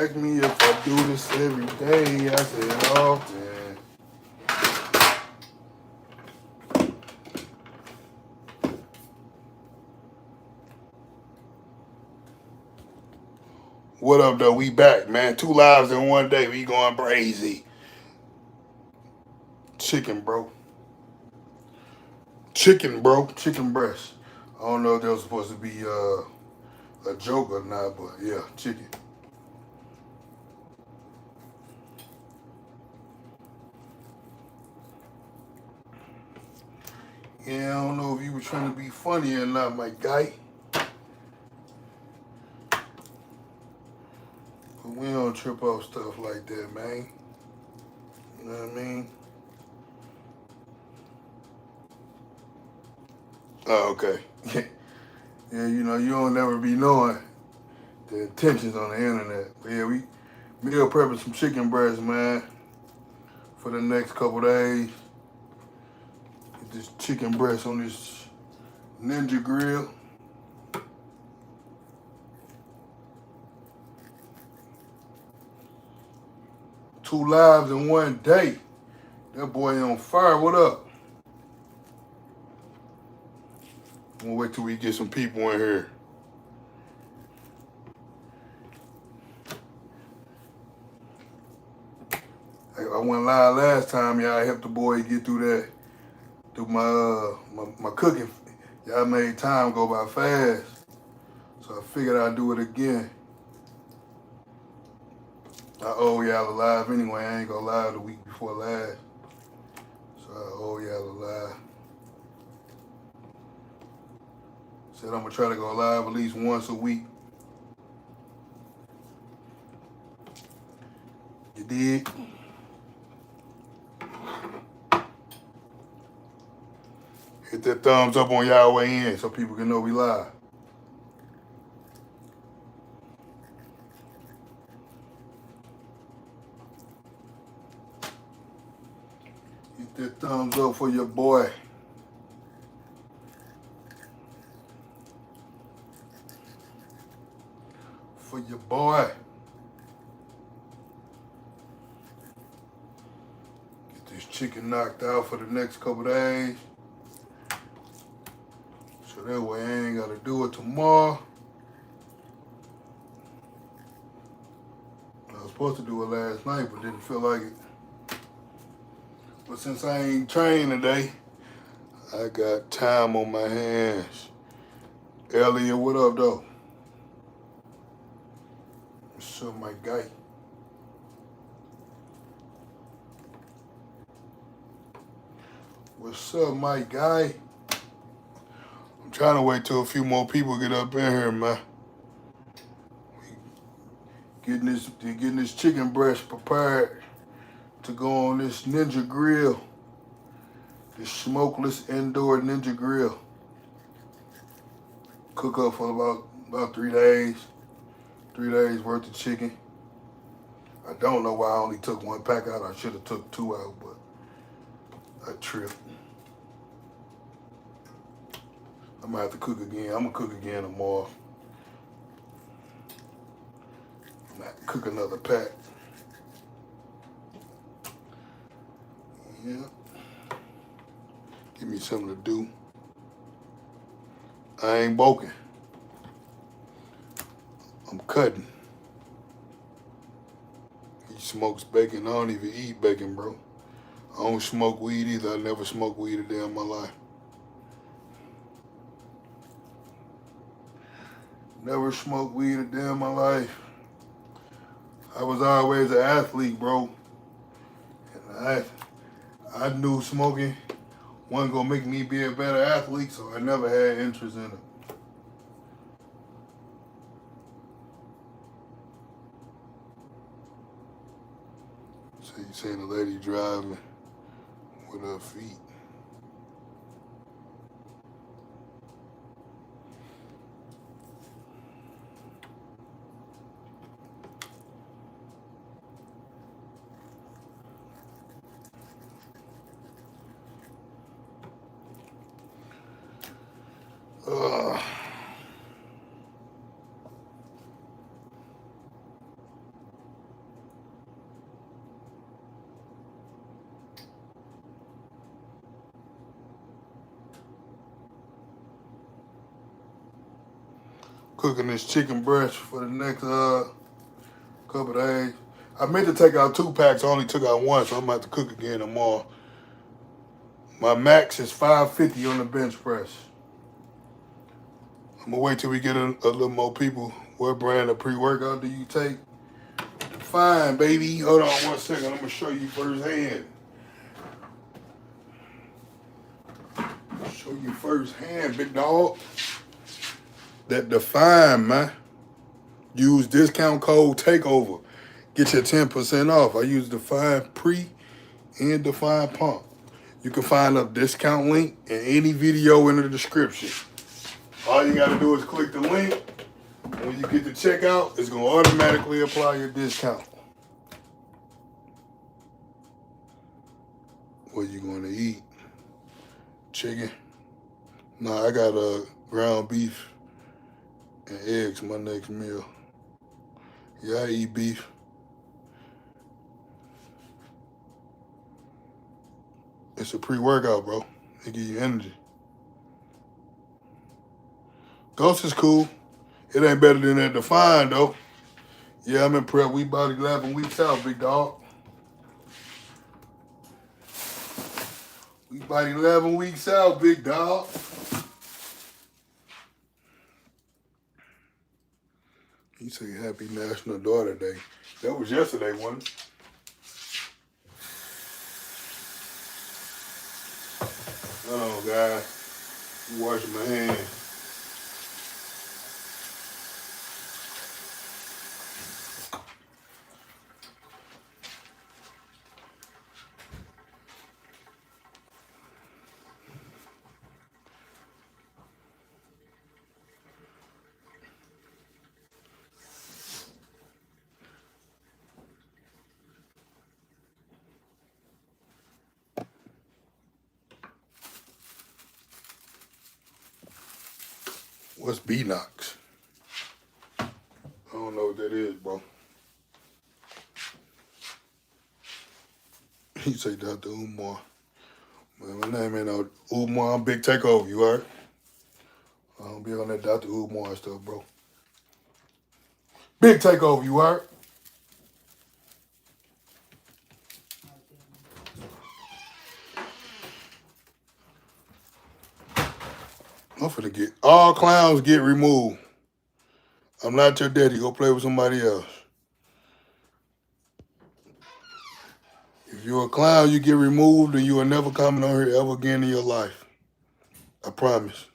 ask me if I do this every day. I said often. What up, though? We back, man. 2 lives in one day. We going crazy. Chicken, bro. Chicken, bro. Chicken breast. I don't know if that was supposed to be a joke or not, but yeah, chicken. Yeah, I don't know if you were trying to be funny or not, my guy. But we don't trip off stuff like that, man. You know what I mean? Oh, okay. Yeah, you know, you don't never be knowing the intentions on the internet. But yeah, we meal prepping some chicken breast, man, for the next couple days. Get this chicken breast on this Ninja grill. Two lives in one day. That boy on fire. What up? We'll wait till we get some people in here. I went live last time, y'all. I helped the boy get through that, through my cooking. Y'all made time go by fast. So I figured I'd do it again. I owe y'all a live anyway. I ain't go live the week before last. So I owe y'all a live. Said I'm gonna try to go live at least once a week. You did? Hit that thumbs up on y'all way in so people can know we live. Hit that thumbs up for your boy. For your boy. Get this chicken knocked out for the next couple days. So that way I ain't gotta do it tomorrow. I was supposed to do it last night, but didn't feel like it. But since I ain't trained today, I got time on my hands. Elliot, what up, though? What's up, my guy? What's up, my guy? I'm trying to wait till a few more people get up in here, man. Getting this chicken breast prepared to go on this Ninja grill. This smokeless indoor Ninja grill. Cook up for about 3 days. 3 days worth of chicken. I don't know why I only took 1 pack out. I should have took 2 out, but I tripped. I'm gonna have to cook again. I'm gonna cook again tomorrow. I'm gonna have to cook another pack. Yeah. Give me something to do. I ain't boking. I'm cutting. He smokes bacon. I don't even eat bacon, bro. I don't smoke weed either. I never smoked weed a day in my life. Never smoked weed a day in my life. I was always an athlete, bro. And I knew smoking wasn't gonna make me be a better athlete, so I never had interest in it. So you seen a lady driving with her feet. Cooking this chicken breast for the next couple of days. I meant to take out 2 packs. I only took out 1, so I'm about to cook again tomorrow. My max is 550 on the bench press. I'm gonna wait till we get a little more people. What brand of pre-workout do you take? Fine, baby. Hold on 1 second. I'm gonna show you firsthand. Show you firsthand, big dog. That Define, man. Use discount code TAKEOVER. Get your 10% off. I use Define Pre and Define Pump. You can find a discount link in any video in the description. All you gotta do is click the link. When you get to checkout, it's gonna automatically apply your discount. What you gonna eat? Chicken? Nah, I got ground beef and eggs my next meal. Yeah, I eat beef. It's a pre-workout, bro. It give you energy. Ghost is cool. It ain't better than that Define, though. Yeah, I'm in prep. We about 11 weeks out, big dog. We about 11 weeks out, big dog. You say Happy National Daughter Day. That was yesterday, wasn't it? Hold on, guys. I'm washing my hands. What's B-Nox? I don't know what that is, bro. You say Dr. Umar. Man, my name ain't no Umar. I'm Big Takeover, you heard? I don't be on that Dr. Umar stuff, bro. Big Takeover, you heard? I'm finna get, all clowns get removed. I'm not your daddy. Go play with somebody else. If you're a clown, you get removed and you are never coming on here ever again in your life. I promise.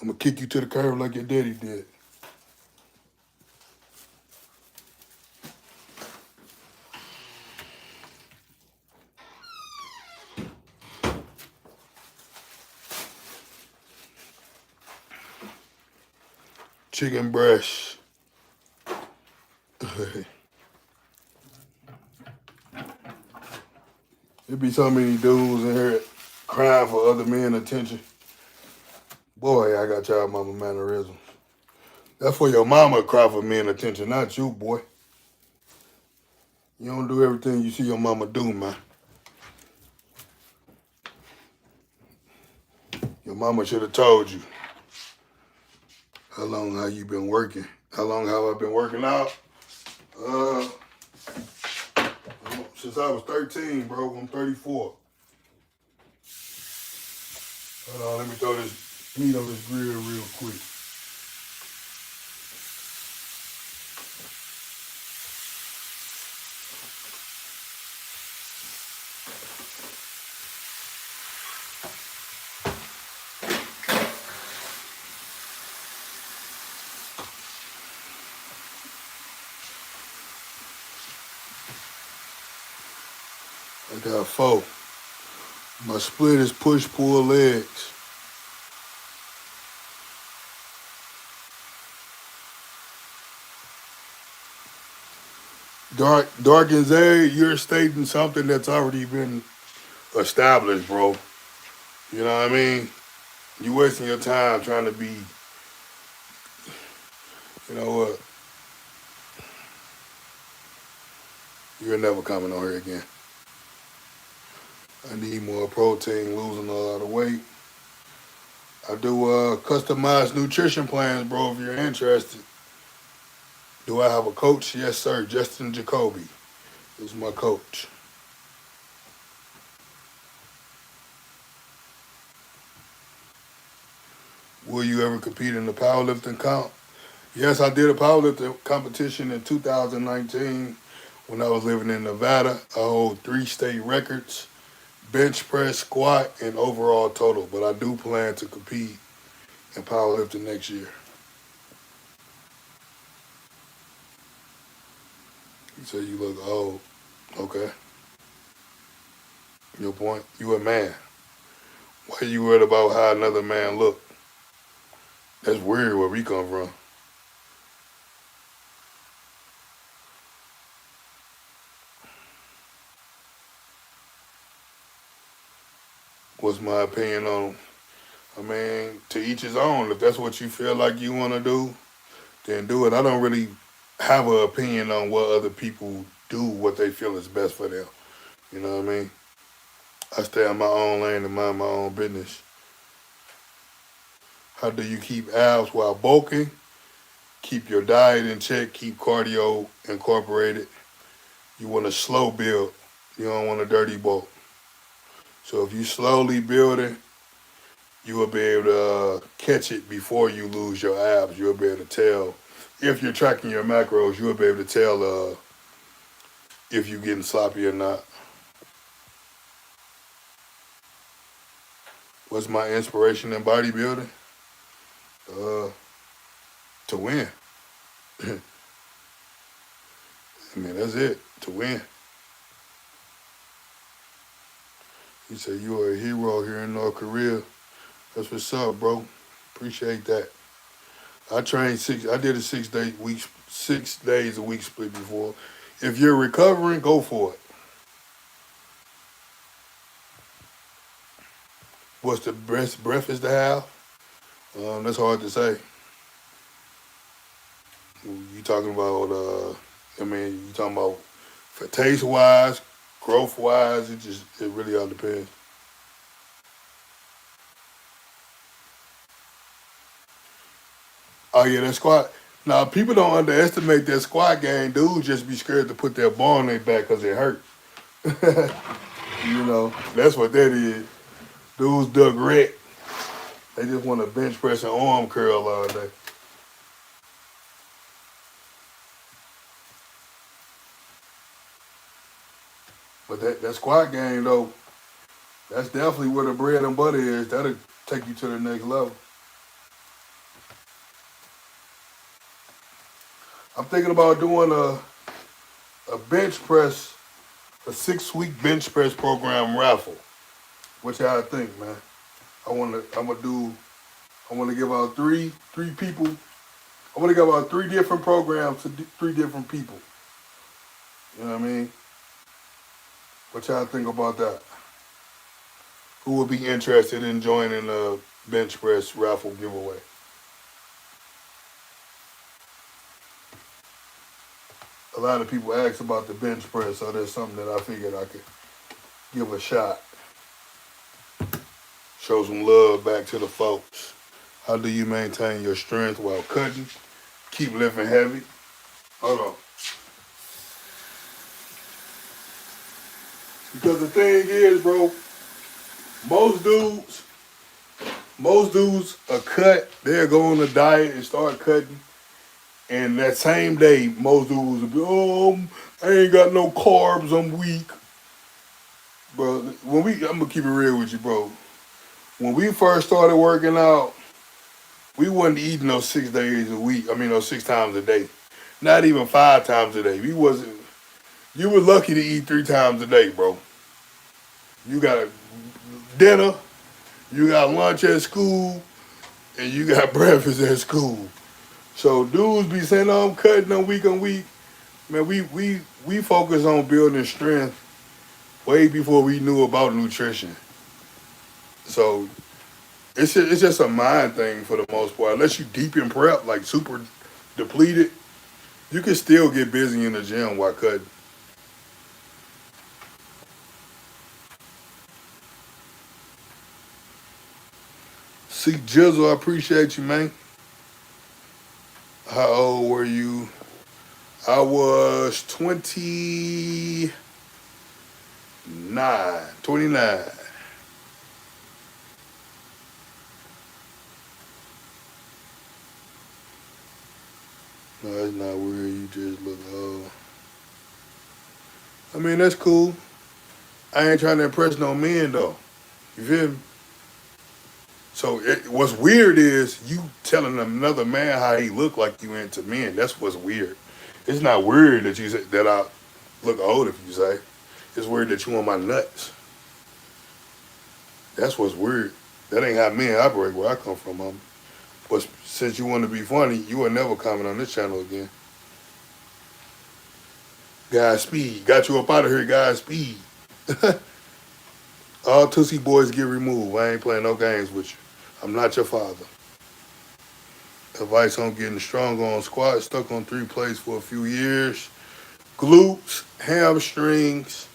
I'm gonna kick you to the curb like your daddy did. Chicken breast. There be so many dudes in here crying for other men's attention. Boy, I got y'all mama mannerisms. That's for your mama to cry for men's attention, not you, boy. You don't do everything you see your mama do, man. Your mama should have told you. How long have you been working? How long have I been working out? Since I was 13, bro. I'm 34. Hold on, let me throw this meat on this grill real quick. I got 4. My split is push-pull legs. Dark and Zay, you're stating something that's already been established, bro. You know what I mean? You wasting your time trying to be, you know what? You're never coming on here again. I need more protein, losing a lot of weight. I do customized nutrition plans, bro, if you're interested. Do I have a coach? Yes, sir. Justin Jacoby is my coach. Will you ever compete in the powerlifting comp? Yes, I did a powerlifting competition in 2019 when I was living in Nevada. I hold 3 state records, bench press, squat, and overall total. But I do plan to compete in powerlifting next year. You say you look old. Okay. Your point? You a man. Why you worried about how another man look? That's weird where we come from. What's my opinion on? I mean, to each his own. If that's what you feel like you want to do, then do it. I don't really have an opinion on what other people do, what they feel is best for them. You know what I mean? I stay in my own lane and mind my own business. How do you keep abs while bulking? Keep your diet in check. Keep cardio incorporated. You want a slow build. You don't want a dirty bulk. So if you slowly build it, you will be able to catch it before you lose your abs. You'll be able to tell. If you're tracking your macros, you'll be able to tell if you're getting sloppy or not. What's my inspiration in bodybuilding? Uh, to win. I mean, that's it. To win. He said, you are a hero here in North Korea. That's what's up, bro. Appreciate that. I trained I did a 6 day week, 6 days a week split before. If you're recovering, go for it. What's the best breakfast to have? That's hard to say. You talking about, you talking about for taste wise, growth wise, it really all depends. Oh yeah, that squat. Now people don't underestimate that squat game. Dudes just be scared to put their ball on their back because it hurt. That's what that is. Dudes duck wreck. They just want to bench press and arm curl all day. But that squat game though, that's definitely where the bread and butter is. That'll take you to the next level. I'm thinking about doing a bench press, a 6 week bench press program raffle. What y'all think, man? I want to give out three people. I want to give out 3 different programs to 3 different people. You know what I mean? What y'all think about that? Who would be interested in joining a bench press raffle giveaway? A lot of people ask about the bench press, so there's something that I figured I could give a shot. Show some love back to the folks. How do you maintain your strength while cutting? Keep lifting heavy. Hold on. Because the thing is, bro, most dudes are cut. They'll go on a diet and start cutting. And that same day, most dudes will be, I ain't got no carbs, I'm weak. Bro, I'm gonna keep it real with you, bro. When we first started working out, we wasn't eating those 6 days a week. I mean, those 6 times a day. Not even 5 times a day. You were lucky to eat 3 times a day, bro. You got dinner, you got lunch at school, and you got breakfast at school. So dudes be saying, I'm cutting on week. Man, we focus on building strength way before we knew about nutrition. So it's just a mind thing for the most part. Unless you deep in prep, like super depleted, you can still get busy in the gym while cutting. See, Jizzle, I appreciate you, man. How old were you? I was 29. No, that's not weird. You just look old. I mean, that's cool. I ain't trying to impress no men, though. You feel me? So what's weird is you telling another man how he look like you into men. That's what's weird. It's not weird that you say that I look old if you say. It's weird that you on my nuts. That's what's weird. That ain't how men operate where I come from, homie. But since you want to be funny, you will never comment on this channel again. Godspeed. Got you up out of here, Godspeed. All Tootsie boys get removed. I ain't playing no games with you. I'm not your father. Advice on getting stronger on squat. Stuck on 3 plates for a few years. Glutes, hamstrings,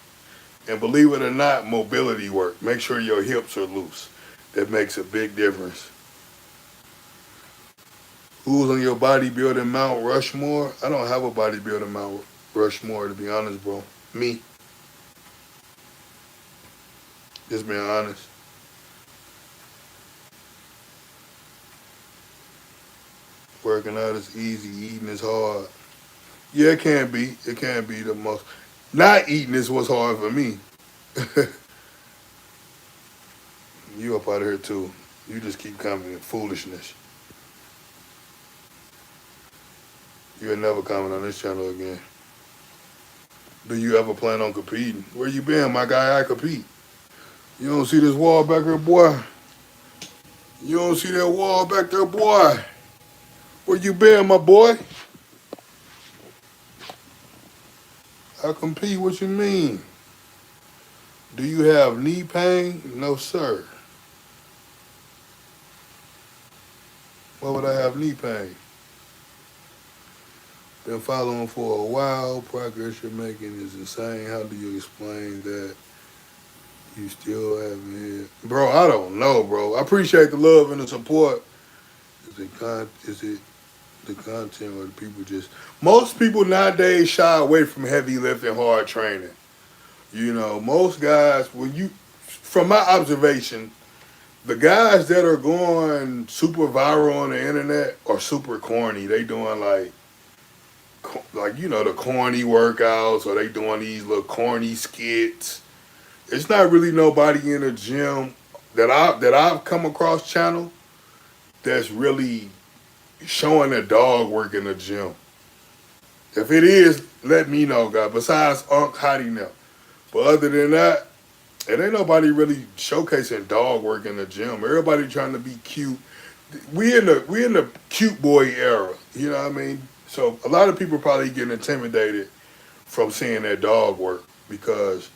and believe it or not, mobility work. Make sure your hips are loose. That makes a big difference. Who's on your bodybuilding Mount Rushmore? I don't have a bodybuilding Mount Rushmore, to be honest, bro. Me. Just being honest. Working out is easy. Eating is hard. Yeah, it can be. It can be the most. Not eating is what's hard for me. You up out of here, too. You just keep coming in foolishness. You'll never comment on this channel again. Do you ever plan on competing? Where you been, my guy? I compete. You don't see this wall back there, boy? You don't see that wall back there, boy? Where you been, my boy? I compete, what you mean? Do you have knee pain? No, sir. Why would I have knee pain? Been following for a while. Progress you're making is insane. How do you explain that you still haven't hit? Bro, I don't know, bro. I appreciate the love and the support. Is it the content or the people just... Most people nowadays shy away from heavy lifting, hard training. You know, most guys, from my observation, the guys that are going super viral on the internet are super corny. They doing like you know, the corny workouts, or they doing these little corny skits. It's not really nobody in the gym that I've come across channel that's really showing their dog work in the gym. If it is, let me know, guys. Besides Unc Hottie now. But other than that, it ain't nobody really showcasing dog work in the gym. Everybody trying to be cute. We in the cute boy era. You know what I mean? So a lot of people probably getting intimidated from seeing their dog work because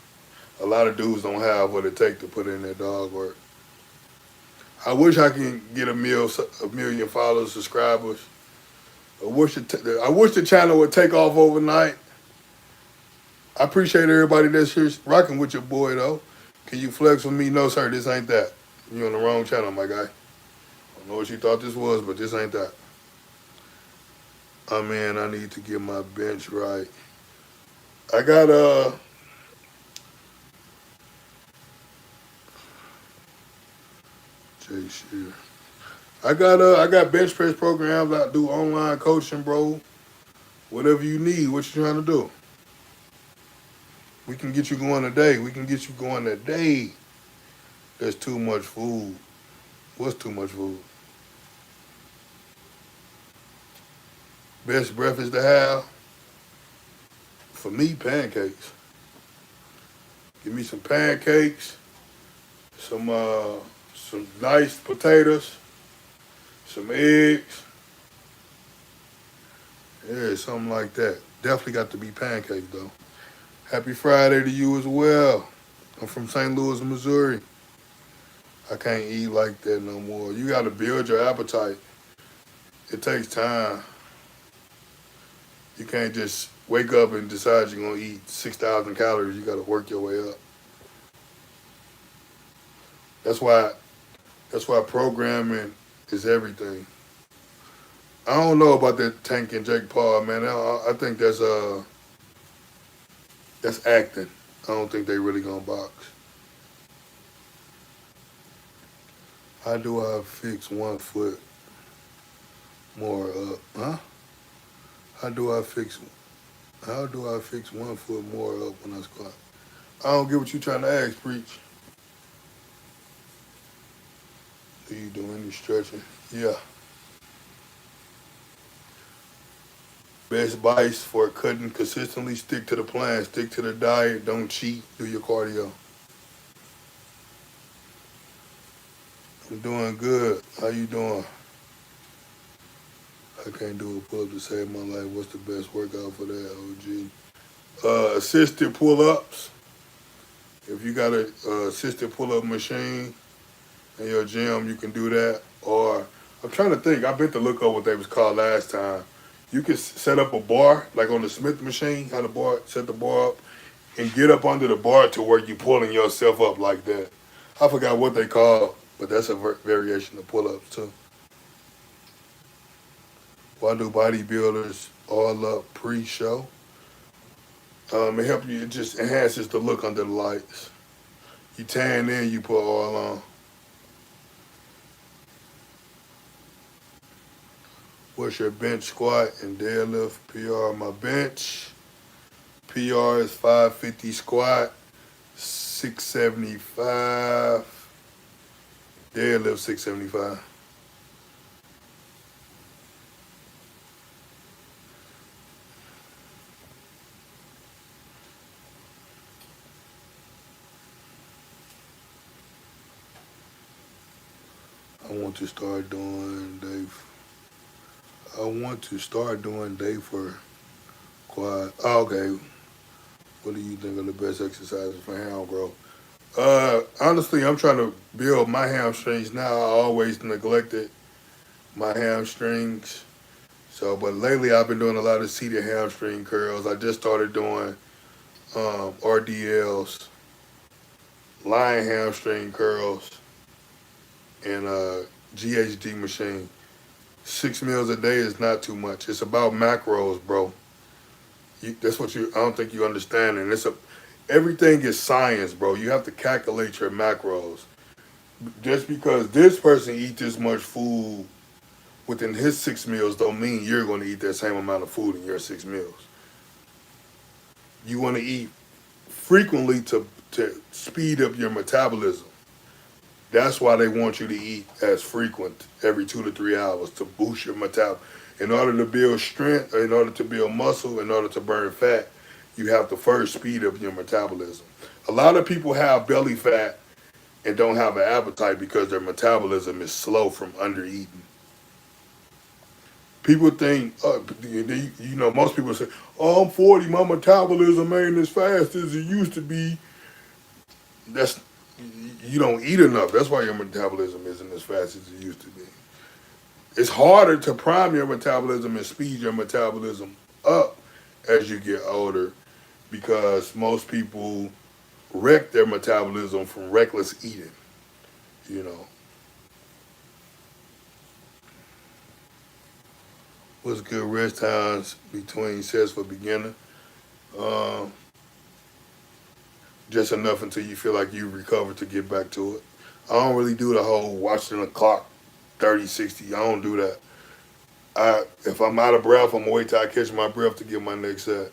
a lot of dudes don't have what it takes to put in their dog work. I wish I can get a million followers, subscribers. I wish the channel would take off overnight. I appreciate everybody that's here rocking with your boy, though. Can you flex with me? No, sir, this ain't that. You're on the wrong channel, my guy. I don't know what you thought this was, but this ain't that. I mean, I need to get my bench right. I got Jay Shear. I got bench press programs. I do online coaching, bro. Whatever you need, what you trying to do? We can get you going today. We can get you going today. There's too much food. What's too much food? Best breakfast to have? For me, pancakes. Give me some pancakes, some nice potatoes, some eggs. Yeah, something like that. Definitely got to be pancakes, though. Happy Friday to you as well. I'm from St. Louis, Missouri. I can't eat like that no more. You got to build your appetite. It takes time. You can't just wake up and decide you're going to eat 6,000 calories. You got to work your way up. That's why That's why programming is everything. I don't know about that Tank and Jake Paul, man. I think that's acting. I don't think they really gonna box. How do I fix 1 foot more up? Huh? How do I fix how do I fix 1 foot more up when I squat? I don't get what you trying to ask, preach. Do you do any stretching? Yeah. Best advice for cutting consistently, stick to the plan, stick to the diet, don't cheat, do your cardio. I'm doing good. How you doing? I can't do a pull-up to save my life. What's the best workout for that, OG? Assisted pull-ups. If you got a assisted pull-up machine in your gym, you can do that. Or I'm trying to think. I bet to look up what they was called last time. You can set up a bar, like on the Smith machine, how the bar, set the bar up, and get up under the bar to where you pulling yourself up like that. I forgot what they call, but that's a variation of pull-ups too. Why do bodybuilders all up pre-show? It helps you. It just enhances the look under the lights. You tan in, you put oil on. What's your bench squat and deadlift PR? My bench PR is 550 squat, 675 deadlift, 675. I want to start doing day. I want to start doing day for quad. Oh, okay. What do you think are the best exercises for ham growth? Honestly, I'm trying to build my hamstrings now. I always neglected my hamstrings. So, but lately I've been doing a lot of seated hamstring curls. I just started doing RDLs, lying hamstring curls, and GHD machine. 6 meals a day is not too much. It's about macros, bro. That's what you. I don't think you understand. And everything is science, bro. You have to calculate your macros. Just because this person eat this much food within his 6 meals don't mean you're going to eat that same amount of food in your 6 meals. You want to eat frequently to speed up your metabolism. That's why they want you to eat as frequent every 2 to 3 hours to boost your metabolism. In order to build strength, in order to build muscle, in order to burn fat, you have to first speed up your metabolism. A lot of people have belly fat and don't have an appetite because their metabolism is slow from under eating. People think, most people say, "Oh, I'm 40, my metabolism ain't as fast as it used to be." That's You don't eat enough. That's why your metabolism isn't as fast as it used to be. It's harder to prime your metabolism and speed your metabolism up as you get older because most people wreck their metabolism from reckless eating. You know, what's good rest times between sets for beginner? Um, just enough until you feel like you recover to get back to it. I don't really do the whole watching the clock 30, 60. I don't do that. If I'm out of breath, I'm gonna wait till I catch my breath to get my next set.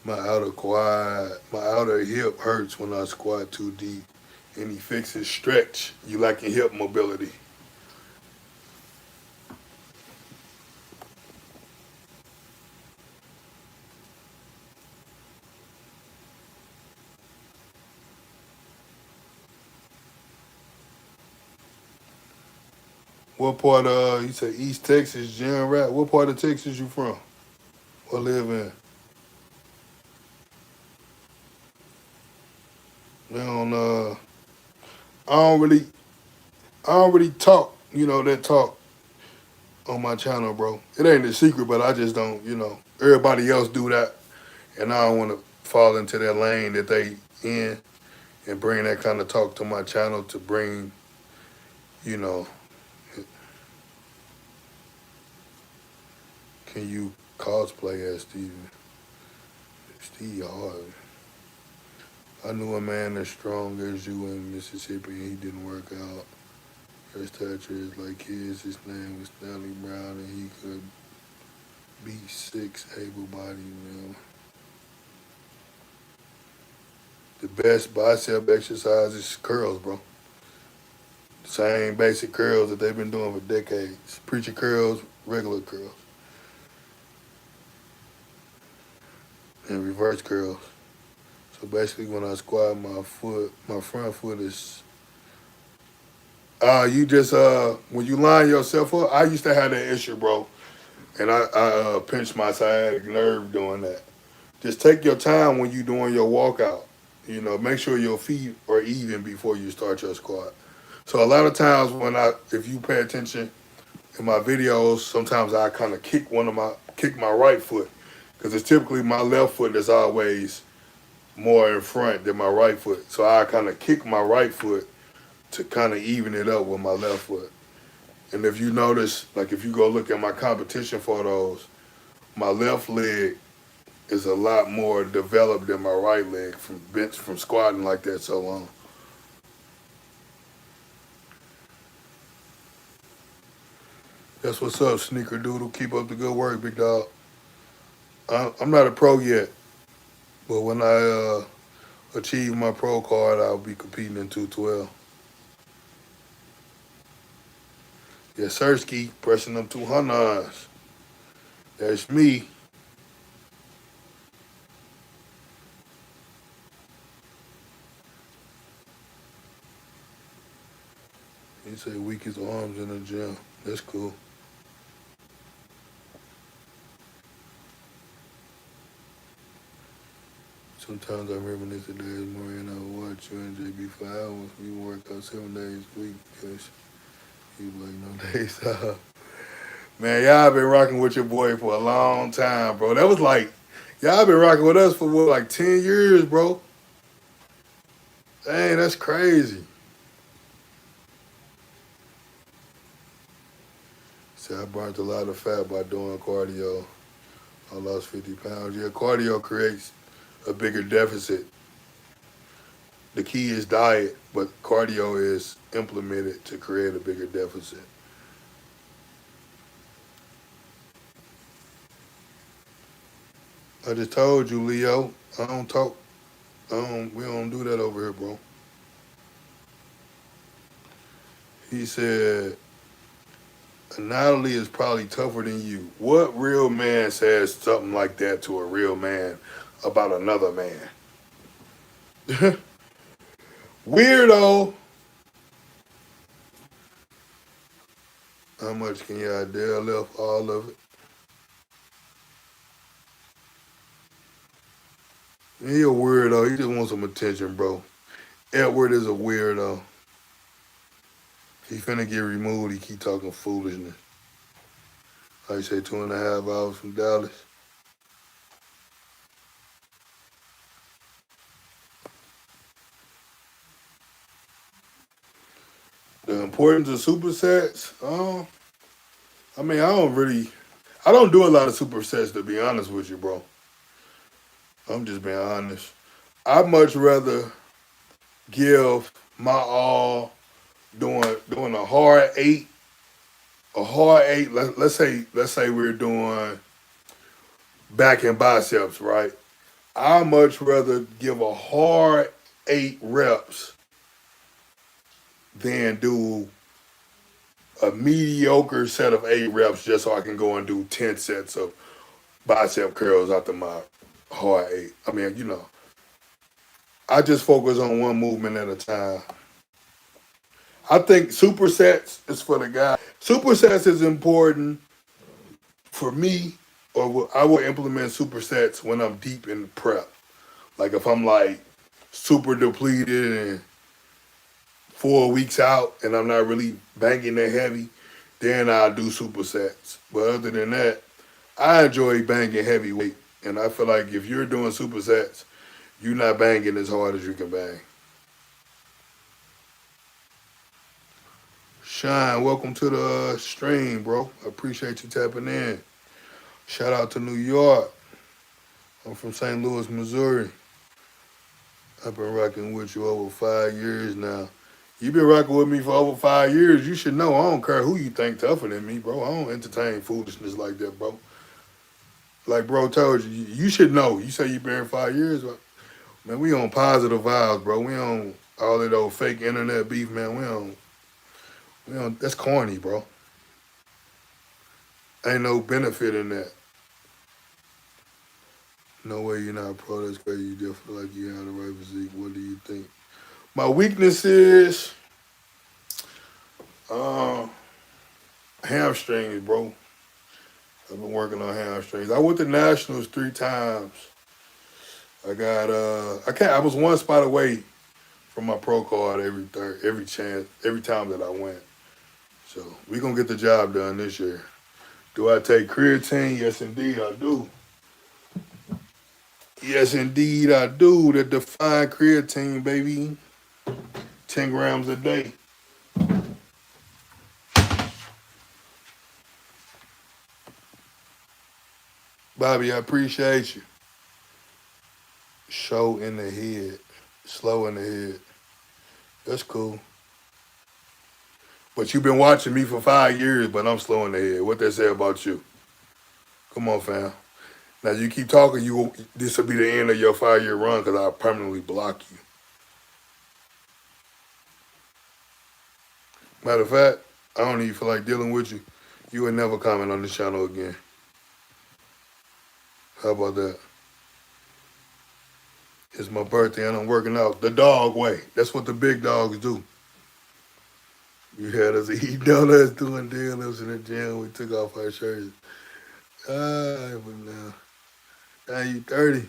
My outer hip hurts when I squat too deep. Any fixes stretch. You lacking hip mobility. What part of you say East Texas, Gen Rat? What part of Texas you from? Or live in? We don't I don't really I don't really talk, that talk. on my channel, bro. It ain't a secret, but I just don't, everybody else do that, and I don't want to fall into that lane that they in and bring that kind of talk to my channel to bring, you know, can you cosplay as Steve Harvey? I knew a man as strong as you in Mississippi, and he didn't work out. His stature is like his. His name was Stanley Brown, and he could beat 6 able-bodied men. The best bicep exercise is curls, bro. Same basic curls that they've been doing for decades. Preacher curls, regular curls, and reverse curls. So basically, when I squat, my front foot is. You just when you line yourself up. I used to have that issue, bro, and I pinched my sciatic nerve doing that. Just take your time when you're doing your walkout. Make sure your feet are even before you start your squat. So a lot of times if you pay attention in my videos, sometimes I kind of kick my right foot, because it's typically my left foot that's always more in front than my right foot. So I kind of kick my right foot to kind of even it up with my left foot. And if you notice, like if you go look at my competition photos, my left leg is a lot more developed than my right leg from squatting like that so long. That's what's up, Sneaker Doodle. Keep up the good work, big dog. I'm not a pro yet, but when I achieve my pro card, I'll be competing in 212. Yes, Sirski, pressing them 200s. That's me. He say weakest arms in the gym. That's cool. Sometimes I reminisce the days Maureen, I would watch you and JB for hours. We work out 7 days a week because he was like, no days off. Man, y'all been rocking with your boy for a long time, bro. That was like, y'all been rocking with us for what, like 10 years, bro? Dang, that's crazy. See, I burnt a lot of fat by doing cardio. I lost 50 pounds. Yeah, cardio creates a bigger deficit. The key is diet, but cardio is implemented to create a bigger deficit. I just told you, Leo, I don't talk. We don't do that over here, bro. He said, Natalie is probably tougher than you. What real man says something like that to a real man about another man? Weirdo. How much can y'all deadlift? All of it. He a weirdo. He just wants some attention, bro. Edward is a weirdo. He finna get removed. He keep talking foolishness. Like I say, 2.5 hours from Dallas. The importance of supersets. I don't do a lot of supersets, to be honest with you, bro. I'm just being honest. I'd much rather give my all doing a hard eight. A hard eight. Let's say we're doing back and biceps, right? I'd much rather give a hard 8 reps than do a mediocre set of 8 reps just so I can go and do 10 sets of bicep curls after my hard 8. I mean, I just focus on one movement at a time. I think supersets is for the guy. Supersets is important for me, or I will implement supersets when I'm deep in prep. Like if I'm like super depleted and 4 weeks out and I'm not really banging that heavy, Then I'll do supersets. But other than that, I enjoy banging heavyweight. And I feel like if you're doing supersets, you're not banging as hard as you can bang. Shine, welcome to the stream, bro. I appreciate you tapping in. Shout out to New York. I'm from St. Louis, Missouri. I've been rocking with you over 5 years now. You've been rocking with me for over 5 years. You should know I don't care who you think tougher than me, bro. I don't entertain foolishness like that, bro. Like bro told you, you should know. You say you been here 5 years, but man, we on positive vibes, bro. We on all of those fake internet beef, man. We on. That's corny, bro. Ain't no benefit in that. No way you're not pro. That's crazy. You just feel like you have the right physique. What do you think? My weakness is uh, hamstrings, bro. I've been working on hamstrings. I went to nationals 3 times. I was one spot away from my pro card every time that I went. So we gonna get the job done this year. Do I take creatine? Yes, indeed, I do. Yes, indeed, I do. The defined creatine, baby. 10 grams a day. Bobby, I appreciate you. Show in the head. Slow in the head. That's cool. But you've been watching me for 5 years, but I'm slow in the head. What they say about you? Come on, fam. Now you keep talking, this will be the end of your 5 year run because I'll permanently block you. Matter of fact, I don't even feel like dealing with you. You would never comment on this channel again. How about that? It's my birthday and I'm working out the dog way. That's what the big dogs do. You had us eat donuts, doing deadlifts in the gym. We took off our shirts. But now, you 30.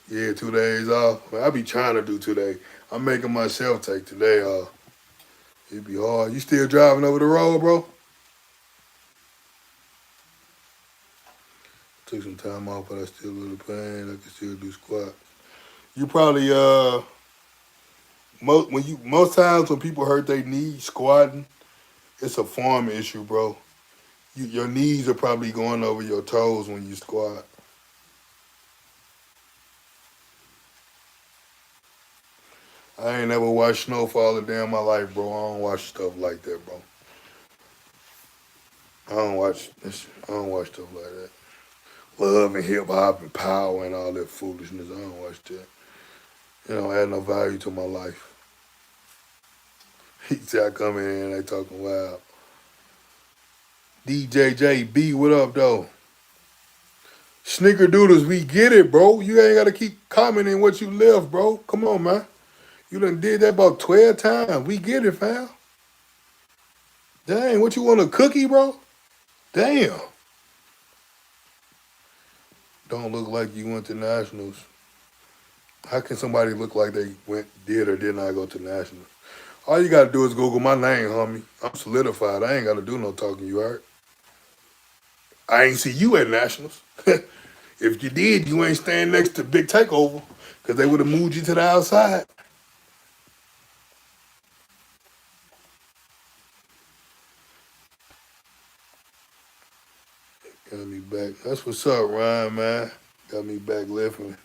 Yeah, 2 days off. Man, I be trying to do 2 days. I'm making myself take today off. It'd be hard. You still driving over the road, bro? Took some time off, but I still a little pain. I can still do squats. You probably most times when people hurt their knees squatting, it's a form issue, bro. Your knees are probably going over your toes when you squat. I ain't never watched snowfall a day in my life, bro. I don't watch stuff like that, bro. I don't watch stuff like that. Love and hip hop and power and all that foolishness. I don't watch that. It don't add no value to my life. He said I come in and they talking wild. DJJB, what up, though? Snickerdoodles, we get it, bro. You ain't got to keep commenting what you left, bro. Come on, man. You done did that about 12 times. We get it, fam. Dang, what you want, a cookie, bro? Damn. Don't look like you went to nationals. How can somebody look like they did or did not go to nationals? All you got to do is Google my name, homie. I'm solidified. I ain't got to do no talking, you heard? I ain't see you at nationals. If you did, you ain't staying next to Big Takeover because they would have moved you to the outside. Got me back. That's what's up, Ryan, man. Got me back lifting.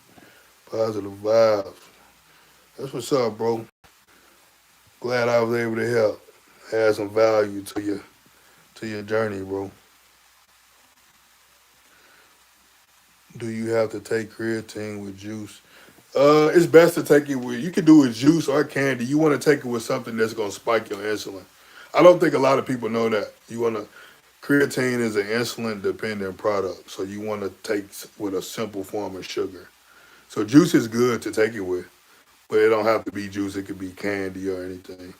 Positive vibes. That's what's up, bro. Glad I was able to help. Add some value to your journey, bro. Do you have to take creatine with juice? It's best to take it with, you can do it with juice or candy. You want to take it with something that's going to spike your insulin. I don't think a lot of people know that. Creatine is an insulin dependent product. So you want to take with a simple form of sugar. So juice is good to take it with, but it don't have to be juice. It could be candy or anything.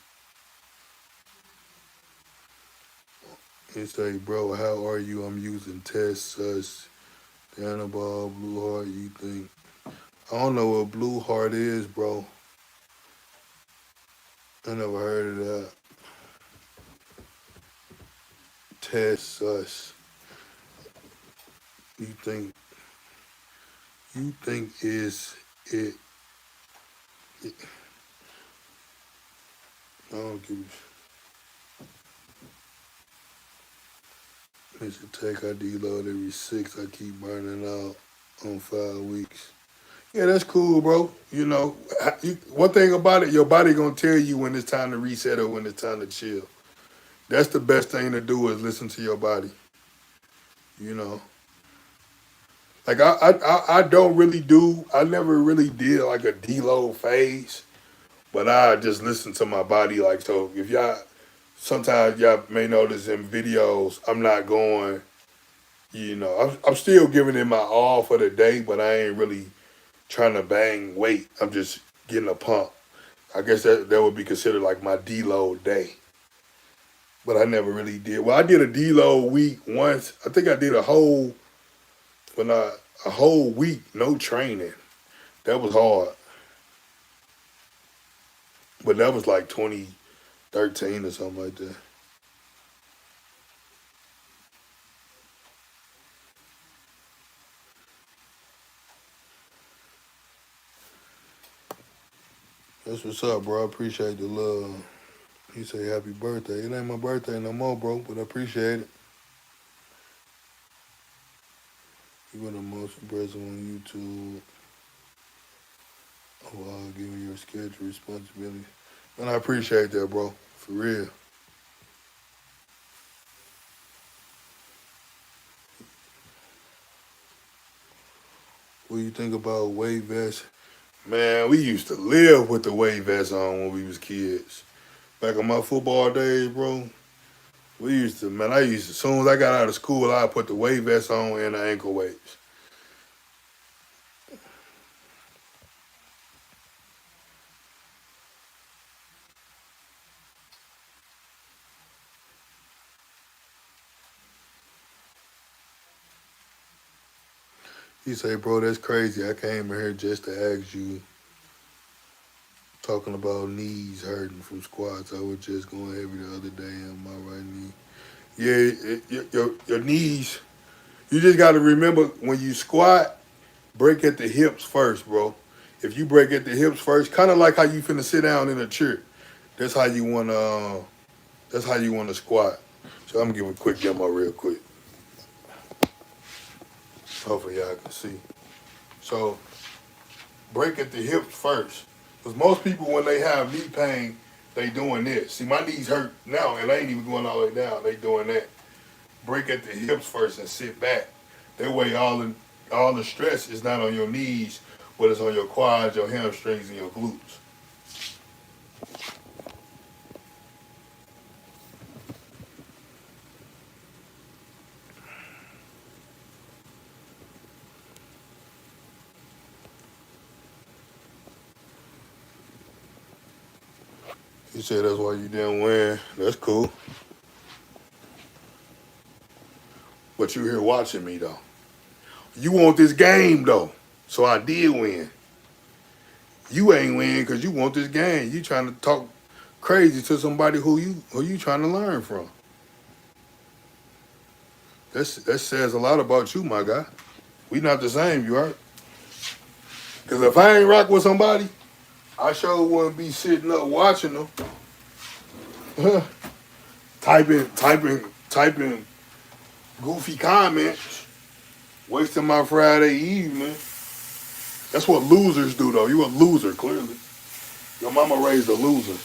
You say, bro, how are you? I'm using test sus, Annabelle, Blue Heart. You think? I don't know what Blue Heart is, bro. I never heard of that. test us. You think is it, it I don't give it should take our deload every 6. I keep burning out on 5 weeks. Yeah, that's cool, bro. You know, one thing about it, your body gonna tell you when it's time to reset or when it's time to chill. That's the best thing to do is listen to your body. You know, like I don't really do. I never really did like a deload phase, but I just listen to my body. Like so, if y'all sometimes y'all may notice in videos, I'm not going. You know, I'm still giving it my all for the day, but I ain't really trying to bang weight. I'm just getting a pump. I guess that would be considered like my deload day. But I never really did. Well, I did a deload week once. I think I did a whole week, no training. That was hard. But that was like 2013 or something like that. That's what's up, bro. I appreciate the love. He say happy birthday. It ain't my birthday no more, bro, but I appreciate it. You were the most impressive on YouTube while giving your schedule responsibility. And I appreciate that, bro. For real. What do you think about weight vests? Man, we used to live with the weight vests on when we was kids. Back in my football days, bro, we used to, man, as soon as I got out of school, I put the weight vest on and the ankle weights. He say, bro, that's crazy. I came here just to ask you, talking about knees hurting from squats. I was just going heavy the other day on my right knee. Yeah, your knees, you just got to remember when you squat, break at the hips first, bro. If you break at the hips first, kind of like how you finna sit down in a chair, that's how you wanna squat. So I'm gonna give a quick demo real quick. Hopefully y'all can see. So break at the hips first. Because most people when they have knee pain, they doing this. See, my knees hurt now and I ain't even going all the way down. They doing that. Break at the hips first and sit back. That way all the stress is not on your knees, but it's on your quads, your hamstrings, and your glutes. He said that's why you didn't win. That's cool. But you here watching me though. You want this game though. So I did win. You ain't win because you want this game. You trying to talk crazy to somebody who you trying to learn from. That says a lot about you, my guy. We not the same, you heard? Because if I ain't rock with somebody, I sure wouldn't be sitting up watching them. typing goofy comments, wasting my Friday evening. That's what losers do, though. You a loser, clearly. Your mama raised a loser.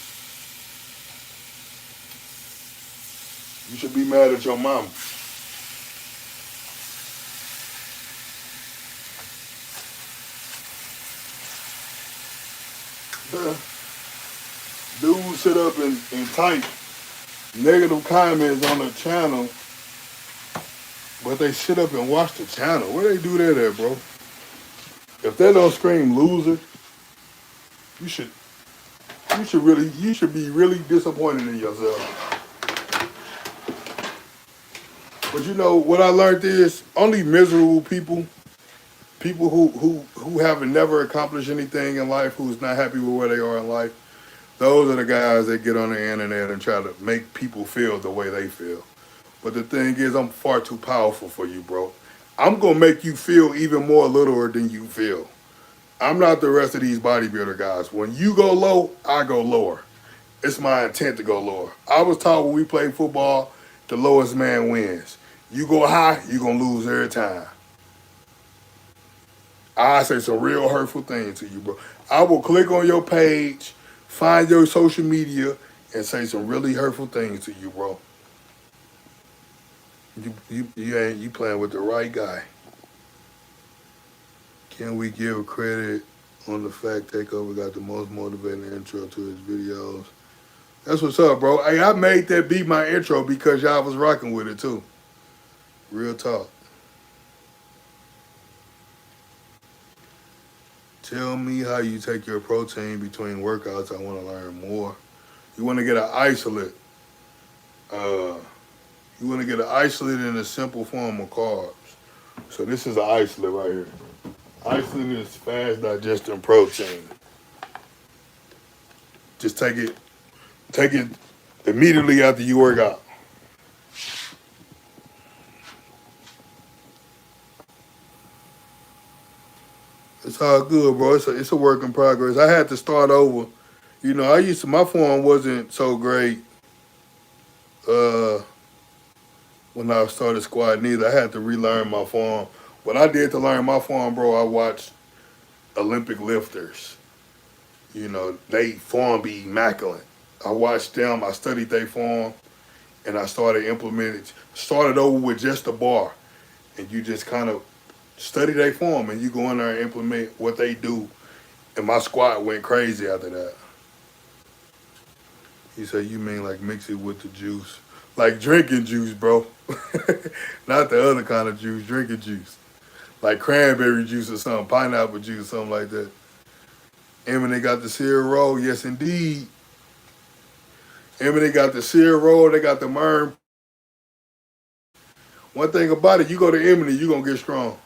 You should be mad at your mama. Dudes sit up and type negative comments on the channel, but they sit up and watch the channel. Where they do that at, bro? If they don't scream loser, you should be really disappointed in yourself. But you know what I learned is only miserable people who haven't never accomplished anything in life, who's not happy with where they are in life, those are the guys that get on the internet and try to make people feel the way they feel. But the thing is, I'm far too powerful for you, bro. I'm gonna make you feel even more littler than you feel. I'm not the rest of these bodybuilder guys. When you go low, I go lower. It's my intent to go lower. I was taught when we play football, the lowest man wins. You go high, you're gonna lose every time. I say some real hurtful things to you, bro. I will click on your page, find your social media, and say some really hurtful things to you, bro. You playing with the right guy. Can we give credit on the fact Takeover got the most motivating intro to his videos? That's what's up, bro. Hey, I made that be my intro because y'all was rocking with it too. Real talk. Tell me how you take your protein between workouts. I want to learn more. You want to get an isolate. Uh, you want to get an isolate in a simple form of carbs. So this is an isolate right here. Isolate is fast digesting protein. Just take it immediately after you work out. It's all good, bro. It's a work in progress. I had to start over. You know, my form wasn't so great uh, when I started squatting either. I had to relearn my form. What I did to learn my form, bro, I watched Olympic lifters. You know, they form be immaculate. I watched them, I studied their form, and I started implementing, started over with just a bar. And you just kind of study their form and you go in there and implement what they do. And my squat went crazy after that. He said, you mean like mix it with the juice? Like drinking juice, bro. Not the other kind of juice, drinking juice. Like cranberry juice or something, pineapple juice, something like that. And when they got the cereal roll, yes indeed. And when they got the cereal roll, they got the merm. One thing about it, you go to Emily, you gonna get strong.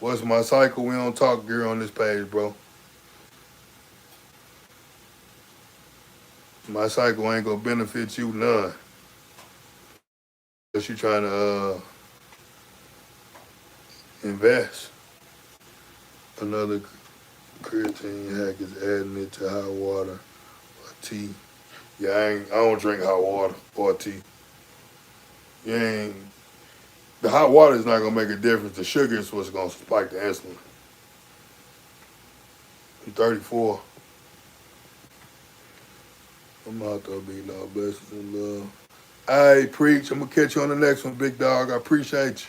What's my cycle? We don't talk gear on this page, bro. My cycle ain't gonna benefit you none. Unless you trying to invest. Another creatine hack is adding it to hot water or tea. Yeah, I don't drink hot water or tea. The hot water is not gonna make a difference. The sugar is what's gonna spike the insulin. I'm 34. I'm out there being all blessings and love. Hey, preach. I'm gonna catch you on the next one, big dog. I appreciate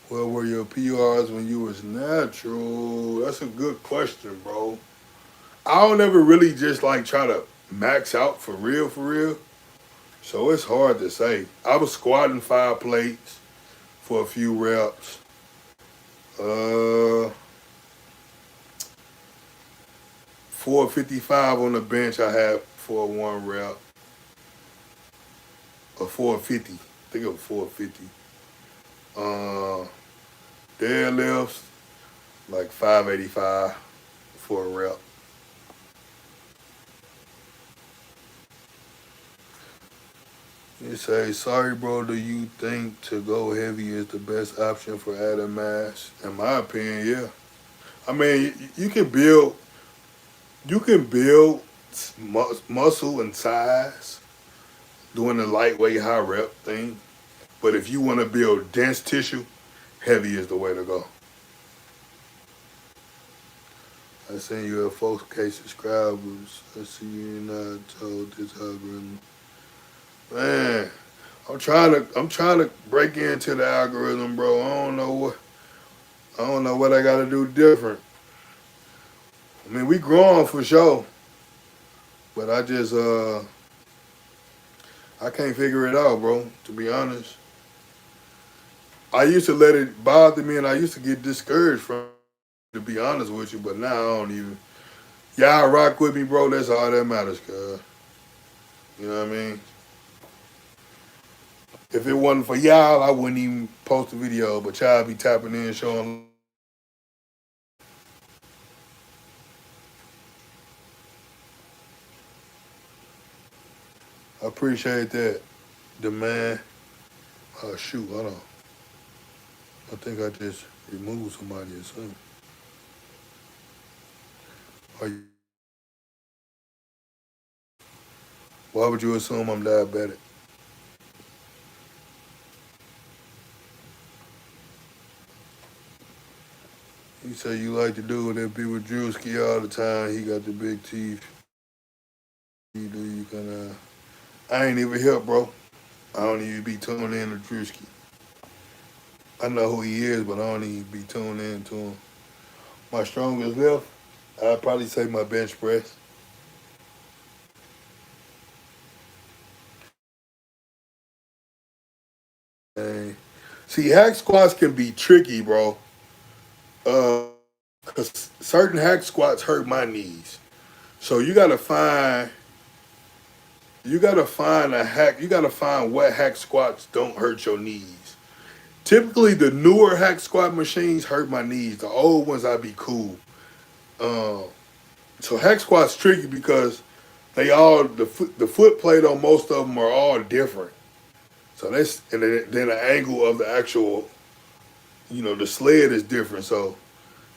you. What were your PRs when you was natural? That's a good question, bro. I don't ever really just like try to max out for real, for real. So it's hard to say. I was squatting 5 plates for a few reps. 455 on the bench I had for 1 rep. Or 450. I think it was 450. Deadlifts, like 585 for a rep. You say, sorry, bro, do you think to go heavy is the best option for adding mass? In my opinion, yeah. I mean, you can build muscle and size doing the lightweight high rep thing. But if you want to build dense tissue, heavy is the way to go. I seen you a 4K subscribers. I see you not told this algorithm. Man, I'm trying to break into the algorithm, bro. I don't know what I gotta do different. I mean, we growing for sure. But I can't figure it out, bro, to be honest. I used to let it bother me and I used to get discouraged from it, to be honest with you, but now I don't even. Y'all rock with me, bro. That's all that matters, cuz. You know what I mean? If it wasn't for y'all, I wouldn't even post a video, but y'all be tapping in, showing. I appreciate that. The man. Shoot, hold on. I think I just removed somebody or something. Are you, why would you assume I'm diabetic? You say you like to do that be with Drewski all the time. He got the big teeth. You do, you can, I ain't even here, bro. I don't even be tuned in to Drewski. I know who he is, but I don't even be tuned in to him. My strongest lift, I'd probably say my bench press. And see, hack squats can be tricky, bro. Cause certain hack squats hurt my knees. So you gotta find a hack. You gotta find what hack squats don't hurt your knees. Typically, the newer hack squat machines hurt my knees. The old ones, I'd be cool. Um, so hack squats tricky because the foot plate on most of them are all different. So that's and then the angle of the actual the sled is different. So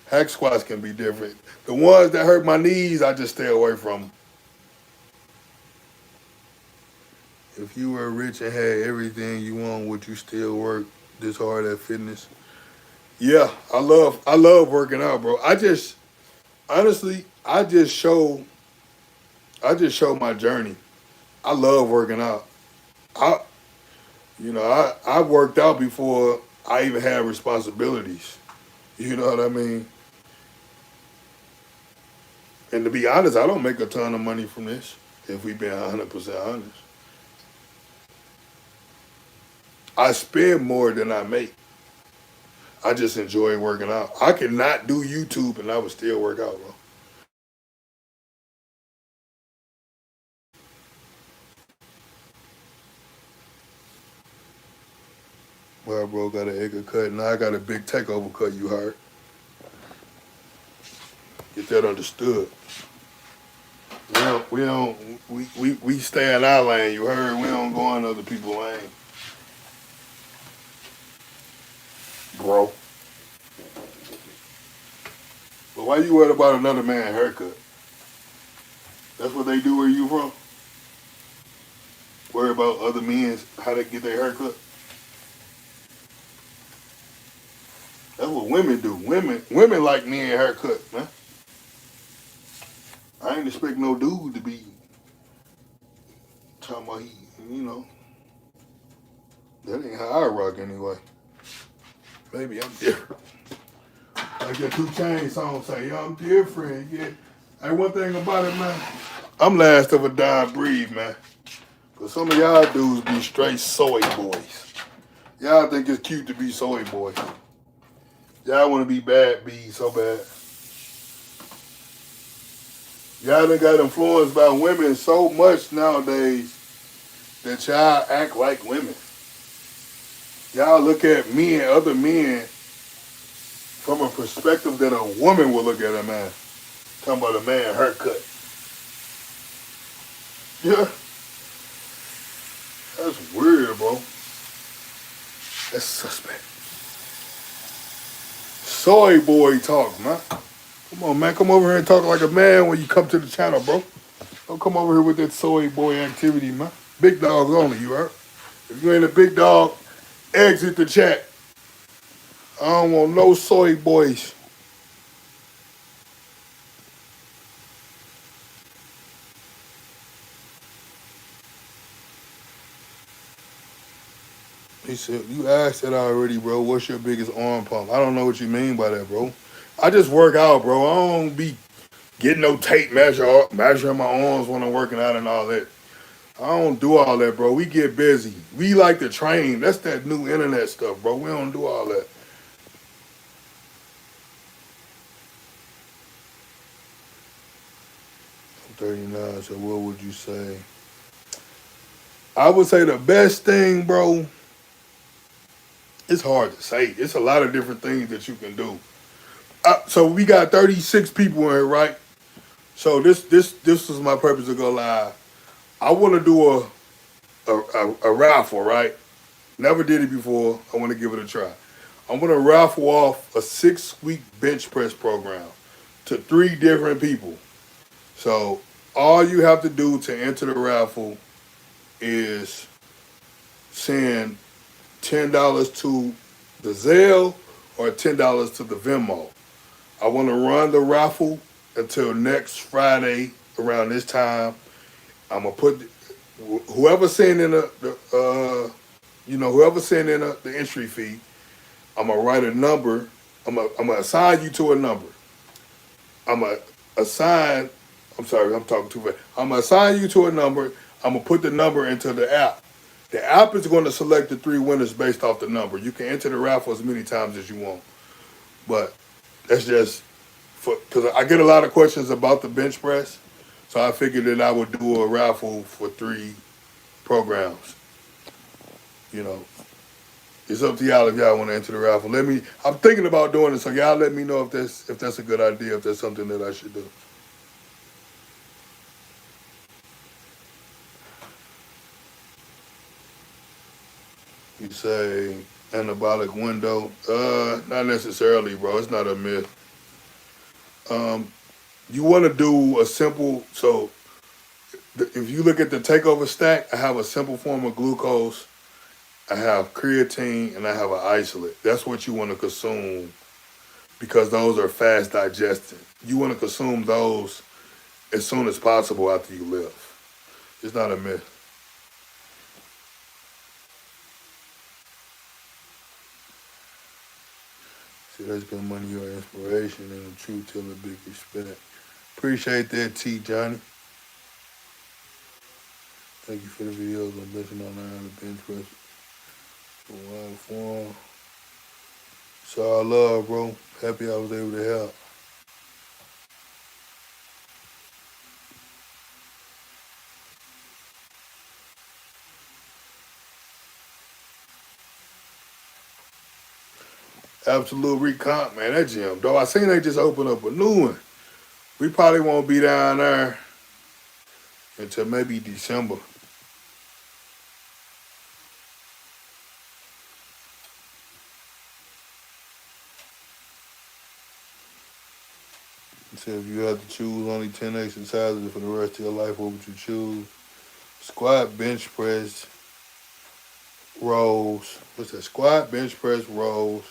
hack squats can be different. The ones that hurt my knees, I just stay away from. If you were rich and had everything you want, would you still work this hard at fitness? Yeah, I love working out, bro. I just honestly, I just show my journey. I love working out. I I worked out before I even had responsibilities. You know what I mean? And to be honest, I don't make a ton of money from this. If we being 100% honest, I spend more than I make. I just enjoy working out. I could not do YouTube and I would still work out, bro. Well, bro, got an acre cut. Now I got a big takeover cut. You heard? Get that understood. We stay in our lane. You heard? We don't go in other people's lane, bro. But why you worried about another man haircut? That's what they do where you from? Worry about other men's how they get their haircut? That's what women do. Women like men haircut, man. I ain't expect no dude to be talking about that ain't how I rock anyway. Maybe I'm different. Like that 2 Chainz song say, yo, I'm different. Yeah. Hey, one thing about it, man, I'm last of a dying breed, man. Cause some of y'all dudes be straight soy boys. Y'all think it's cute to be soy boys. Y'all want to be bad bees so bad. Y'all done got influenced by women so much nowadays that y'all act like women. Y'all look at men, other men, from a perspective that a woman will look at a man. Talking about a man haircut. Yeah, that's weird, bro. That's suspect. Soy boy talk, man. Come on, man. Come over here and talk like a man when you come to the channel, bro. Don't come over here with that soy boy activity, man. Big dogs only, you heard? If you ain't a big dog, exit the chat. I don't want no soy boys. He said, you asked that already, bro. What's your biggest arm pump? I don't know what you mean by that, bro. I just work out, bro. I don't be getting no tape measuring my arms when I'm working out and all that. I don't do all that, bro. We get busy. We like to train. That's that new internet stuff, bro. We don't do all that. 39, so what would you say? I would say the best thing, bro, it's hard to say. It's a lot of different things that you can do. So we got 36 people in here, right? So this was my purpose to go live. I want to do a raffle, right? Never did it before. I want to give it a try. I'm going to raffle off a 6-week bench press program to 3 different people. So all you have to do to enter the raffle is send $10 to the Zelle or $10 to the Venmo. I want to run the raffle until next Friday around this time. I'm gonna put whoever sent in whoever sent in the entry fee. I'm gonna write a number. I'm gonna assign you to a number. I'm gonna assign. I'm sorry, I'm talking too fast. I'm gonna assign you to a number. I'm gonna put the number into the app. The app is going to select the 3 winners based off the number. You can enter the raffle as many times as you want, but that's just because I get a lot of questions about the bench press, so I figured that I would do a raffle for 3 programs. You know, it's up to y'all if y'all want to enter the raffle. I'm thinking about doing it, so y'all let me know if that's a good idea, if that's something that I should do. You say anabolic window? Not necessarily, bro. It's not a myth. Um, you want to do a simple. So if you look at the takeover stack, I have a simple form of glucose. I have creatine and I have an isolate. That's what you want to consume because those are fast digesting. You want to consume those as soon as possible after you lift. It's not a myth. See, that's been one of your inspiration and a true till a big respect. Appreciate that, T. Johnny. Thank you for the videos on benching online the bench press for wide form. It's all love, bro. Happy I was able to help. Absolute Recomp, man. That gym, though. I seen they just opened up a new one. We probably won't be down there until maybe December. So if you had to choose only 10 exercises for the rest of your life, what would you choose? Squat, bench press, rows. What's that? Squat, bench press, rows,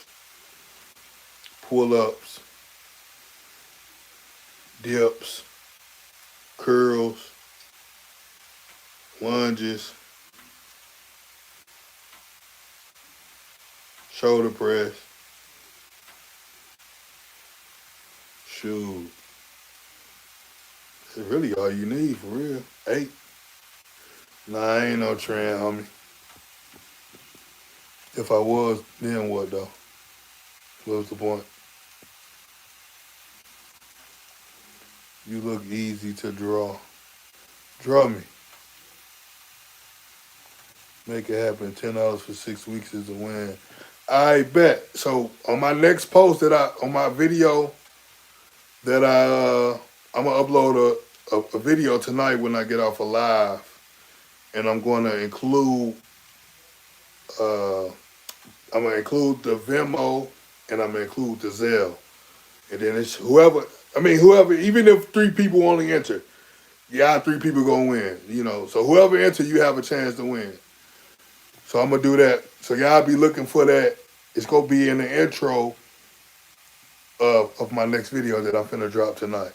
pull-ups, dips, curls, lunges, shoulder press. Shoot. That's really all you need for real. 8. Nah, I ain't no trend, homie. If I was, then what though? What was the point? You look easy to draw. Draw me. Make it happen. $10 for 6 weeks is a win. I bet. So on my next post on my video that I'm gonna upload a video tonight when I get off a live, and I'm gonna include the Venmo and I'm gonna include the Zelle, and then it's whoever. Even if 3 people only enter, 3 people gonna win. So whoever enter, you have a chance to win. So I'm gonna do that. So y'all be looking for that. It's gonna be in the intro of my next video that I'm finna drop tonight.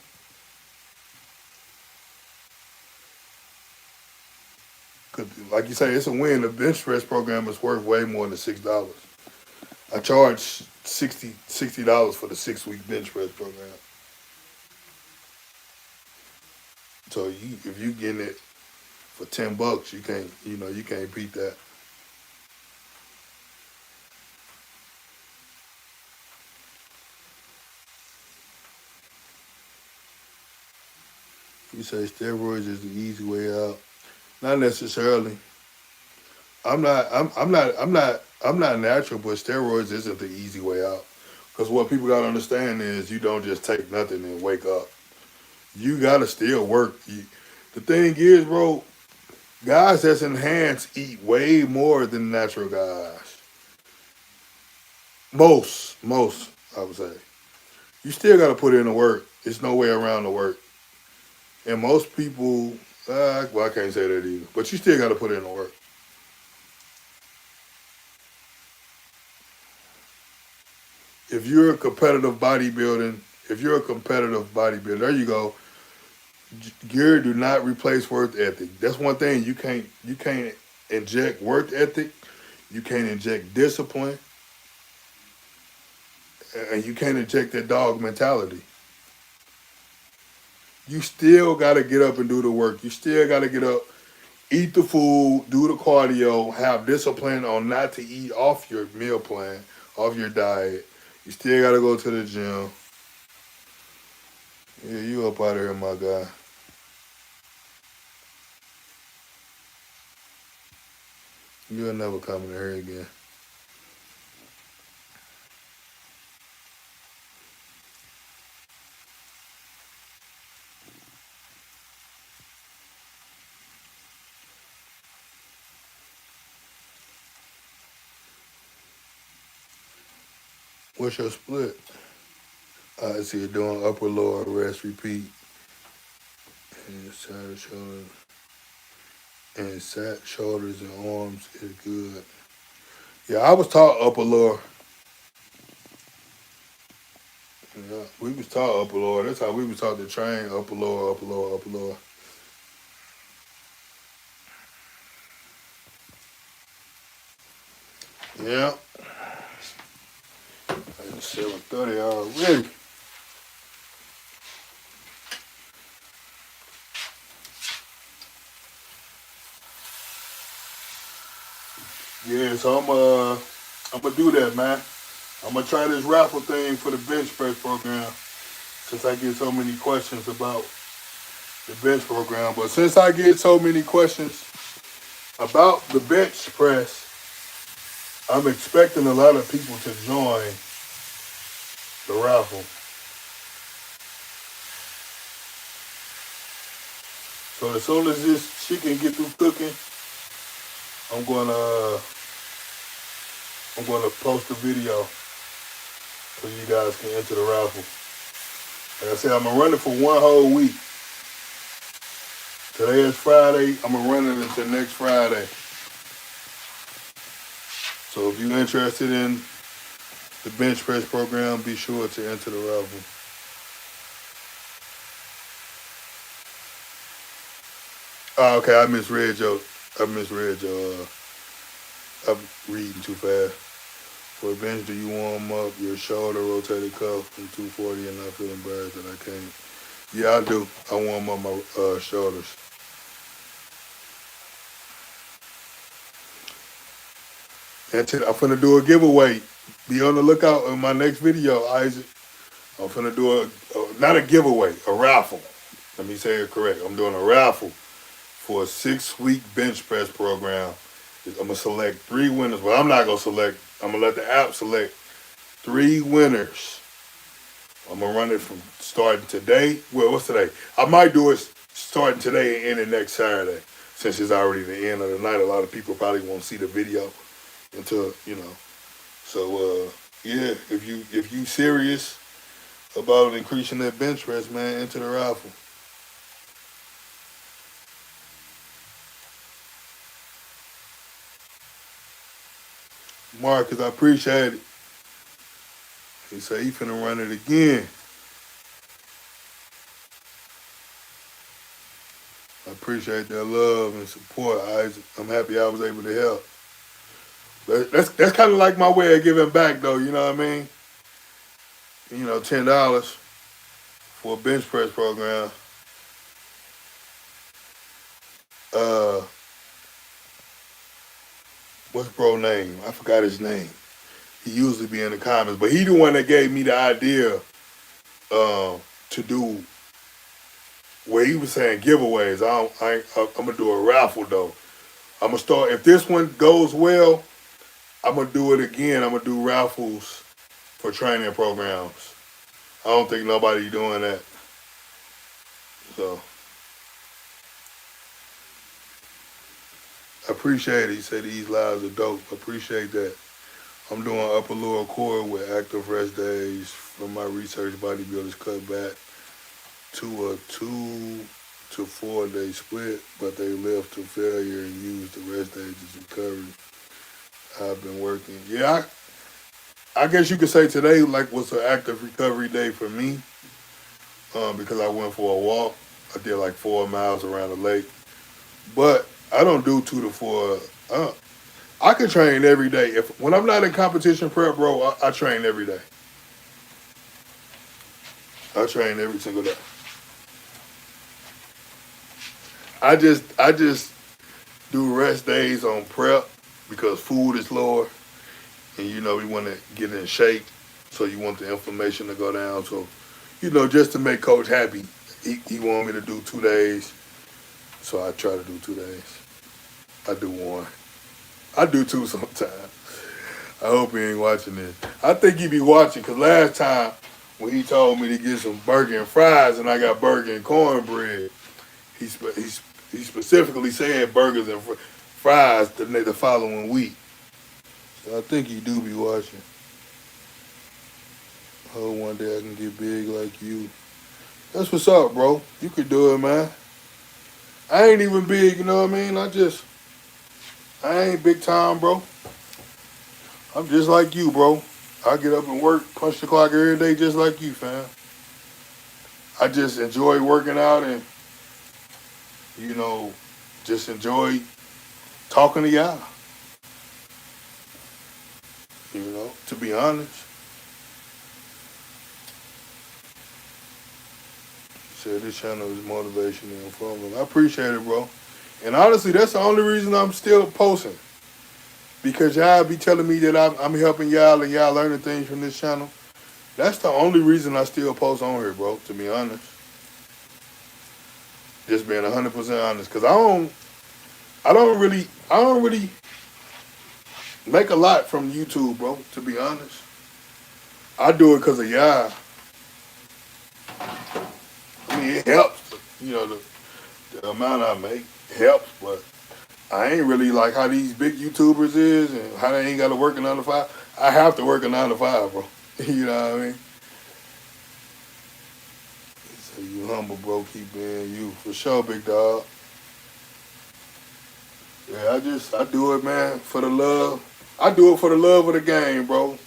Cause like you say, it's a win. The bench press program is worth way more than $6. I charge $60 for the 6-week bench press program. So if you getting it for $10, you can't beat that. You say steroids is the easy way out. Not necessarily. I'm not natural, but steroids isn't the easy way out. Because what people gotta understand is you don't just take nothing and wake up. You gotta still work. The thing is, bro, Guys that's enhanced eat way more than natural guys. Most, I would say. You still got to put in the work. There's no way around the work. And most people, well, I can't say that either. But you still got to put in the work. If you're a competitive bodybuilding, if you're a competitive bodybuilder, there you go. Gear do not replace work ethic. That's one thing you can't inject work ethic. You can't inject discipline, and you can't inject that dog mentality. You still got to get up and do the work. You still got to get up, eat the food, do the cardio, have discipline on not to eat off your meal plan, off your diet. You still got to go to the gym. Yeah, you up out of here, my guy. You'll never come in here again. What's your split? I see you doing upper, lower, rest, repeat. And side shoulders. And side shoulders and arms is good. Yeah, I was taught upper, lower. Yeah, we was taught upper, lower. That's how we was taught to train upper, lower, upper, lower, upper, lower. Yeah. It's 7:30 already. Yeah, so I'm gonna do that, man. I'm gonna try this raffle thing for the bench press program since I get so many questions about the bench program. But since I get so many questions about the bench press, I'm expecting a lot of people to join the raffle. So as soon as this chicken get through cooking, I'm gonna I'm gonna post a video so you guys can enter the raffle. Like I said, I'm gonna run it for one whole week. Today is Friday. I'm gonna run it until next Friday. So if you're interested in the bench press program, be sure to enter the raffle. Oh, okay, I misread your. I misread your. I'm reading too fast. For a bench, do you warm up your shoulder rotated cuff from 240 and not feel embarrassed that I can't? Yeah, I do. I warm up my shoulders. That's it. I'm finna do a giveaway. Be on the lookout in my next video, Isaac. I'm finna do not a giveaway, a raffle. Let me say it correct. I'm doing a raffle for a 6-week bench press program. I'm gonna select 3 winners. Well, I'm not gonna select. I'm gonna let the app select 3 winners. I'm gonna run it from starting today. Well, what's today? I might do it starting today and ending next Saturday, since it's already the end of the night. A lot of people probably won't see the video until you know. So yeah, if you serious about increasing that bench press, man, into the raffle. Marcus, I appreciate it. He said he finna run it again. I appreciate that love and support, Isaac. I'm happy I was able to help. That's kind of like my way of giving back, though. You know what I mean? You know, $10 for a bench press program. Uh, what's bro name? I forgot his name. He usually be in the comments, but he the one that gave me the idea to do where he was saying giveaways. I'm gonna do a raffle though. I'm gonna start if this one goes well. I'm gonna do it again. I'm gonna do raffles for training programs. I don't think nobody doing that. So I appreciate it. He said these lives are dope. I appreciate that. I'm doing upper lower core with active rest days from my research bodybuilders cut back to a 2 to 4 day split, but they lived to failure and used the rest days as recovery. I've been working. Yeah, I guess you could say today like was an active recovery day for me because I went for a walk. I did like 4 miles around the lake, but I don't do 2 to 4. Uh, I can train every day. If when I'm not in competition prep, bro, I train every day. I train every single day. I just do rest days on prep because food is lower, and we want to get in shape, so you want the inflammation to go down. So, just to make coach happy, he wanted me to do 2 days, so I try to do 2 days. I do one. I do two sometimes. I hope he ain't watching this. I think he be watching because last time when he told me to get some burger and fries and I got burger and cornbread, he specifically said burgers and fries the following week. So I think he do be watching. Hope one day I can get big like you. That's what's up, bro. You could do it, man. I ain't even big, you know what I mean? I ain't big time, bro. I'm just like you, bro. I get up and work, punch the clock every day just like you, fam. I just enjoy working out and, you know, just enjoy talking to y'all. To be honest. Said this channel is motivation and informative. I appreciate it, bro. And honestly, that's the only reason I'm still posting. Because y'all be telling me that I'm helping y'all and y'all learning things from this channel. That's the only reason I still post on here, bro, to be honest. Just being 100% honest. Because I don't really make a lot from YouTube, bro, to be honest. I do it because of y'all. I mean, it helps. The amount I make helps, but I ain't really like how these big YouTubers is and how they ain't got to work a 9 to 5. I have to work a 9 to 5, bro. You know what I mean? So you humble, bro. Keep being you. For sure, big dog. Yeah, I do it, man, for the love. I do it for the love of the game, bro.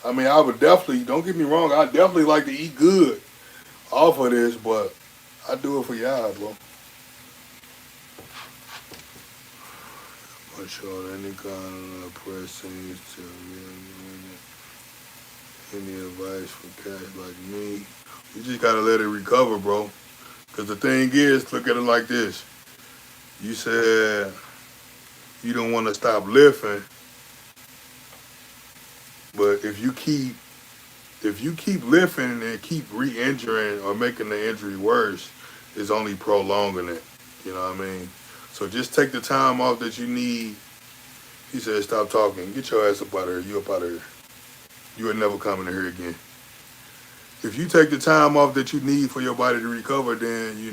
I mean, I would definitely, don't get me wrong, I definitely like to eat good off of this, but I do it for y'all, bro. I'm sure any kind of press seems to any advice for cats like me. You just gotta let it recover, bro. Because the thing is, look at it like this. You said you don't want to stop lifting, but if you keep lifting and keep re-injuring or making the injury worse, it's only prolonging it. You know what I mean? So just take the time off that you need. He said, stop talking. Get your ass up out of here. You up out of here. You are never coming in here again. If you take the time off that you need for your body to recover, then you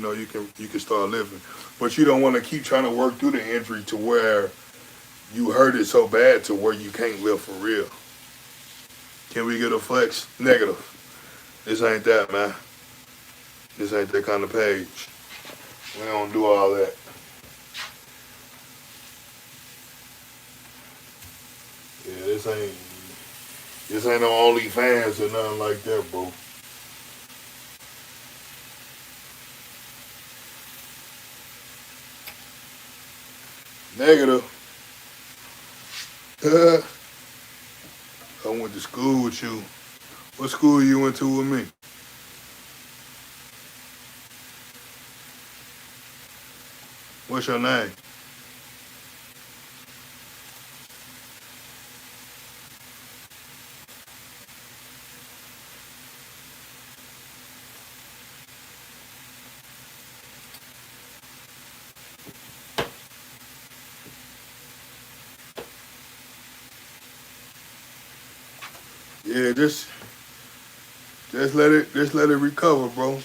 can start lifting. But you don't want to keep trying to work through the injury to where you hurt it so bad to where you can't live for real. Can we get a flex? Negative. This ain't that, man. This ain't that kind of page. We don't do all that. Yeah, this ain't no OnlyFans or nothing like that, bro. Negative. I went to school with you. What school you went to with me? What's your name? Yeah, just let it recover, bro.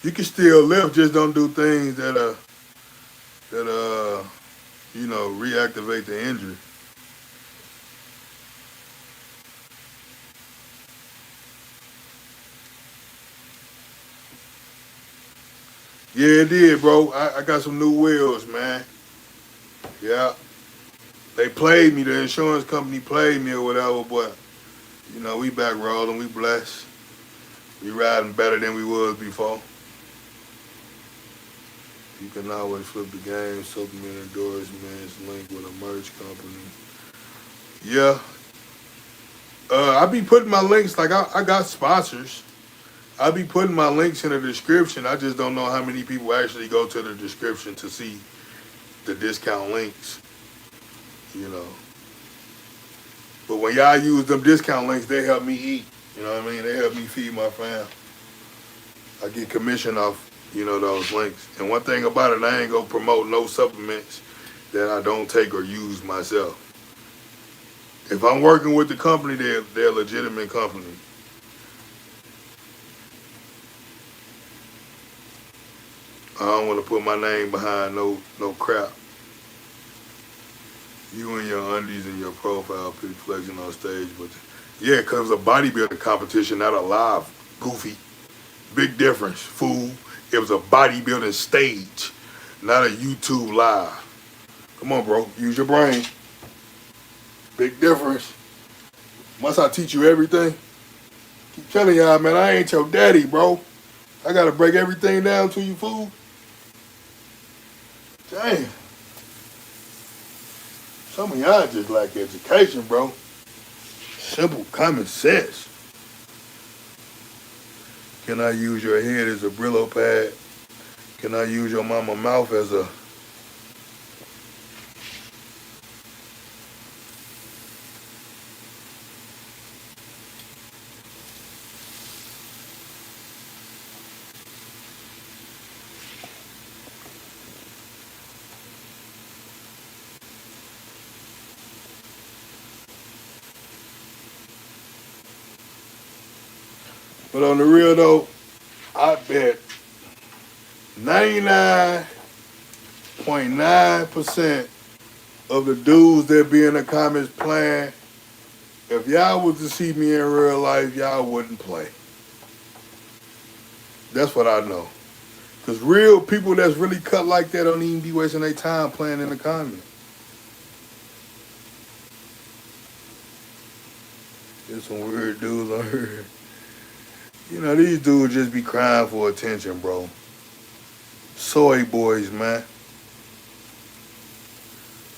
You can still live, just don't do things that that you know, reactivate the injury. Yeah, it did, bro. I got some new wheels, man. Yeah. They played me, the insurance company played me or whatever, but you know, we back rolling, we blessed. We riding better than we was before. You can always flip the game, supplement endorsements, link with a merch company. Yeah. I be putting my links, like I got sponsors. I be putting my links in the description. I just don't know how many people actually go to the description to see the discount links, you know. But when y'all use them discount links, they help me eat. You know what I mean? They help me feed my fam. I get commission off, you know, those links. And one thing about it, I ain't gonna promote no supplements that I don't take or use myself. If I'm working with the company, they're a legitimate company. I don't want to put my name behind no crap. You and your undies and your profile pic flexing on stage, but yeah, cause it was a bodybuilding competition, not a live, goofy. Big difference, fool. It was a bodybuilding stage, not a YouTube live. Come on, bro, use your brain. Big difference. Must I teach you everything? Keep telling y'all, man, I ain't your daddy, bro. I gotta break everything down to you, fool. Damn. Some of y'all just lack education, bro. Simple common sense. Can I use your head as a Brillo pad? Can I use your mama mouth as a... But on the real though, I bet 99.9% of the dudes that be in the comments playing, if y'all was to see me in real life, y'all wouldn't play. That's what I know. Because real people that's really cut like that don't even be wasting their time playing in the comments. There's some weird dudes on here. You know, these dudes just be crying for attention, bro. Soy boys, man.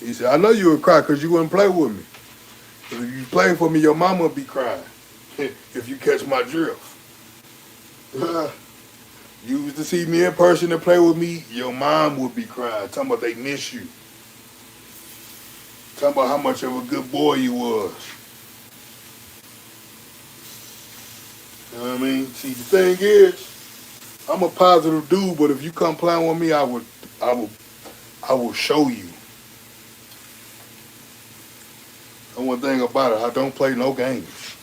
He said, I know you would cry because you wouldn't play with me. Because if you play for me, your mama would be crying. If you catch my drift. You used to see me in person and play with me, your mom would be crying. Talking about they miss you. Talking about how much of a good boy you was. You know what I mean? See, the thing is, I'm a positive dude, but if you come playing with me, I will show you. And one thing about it, I don't play no games.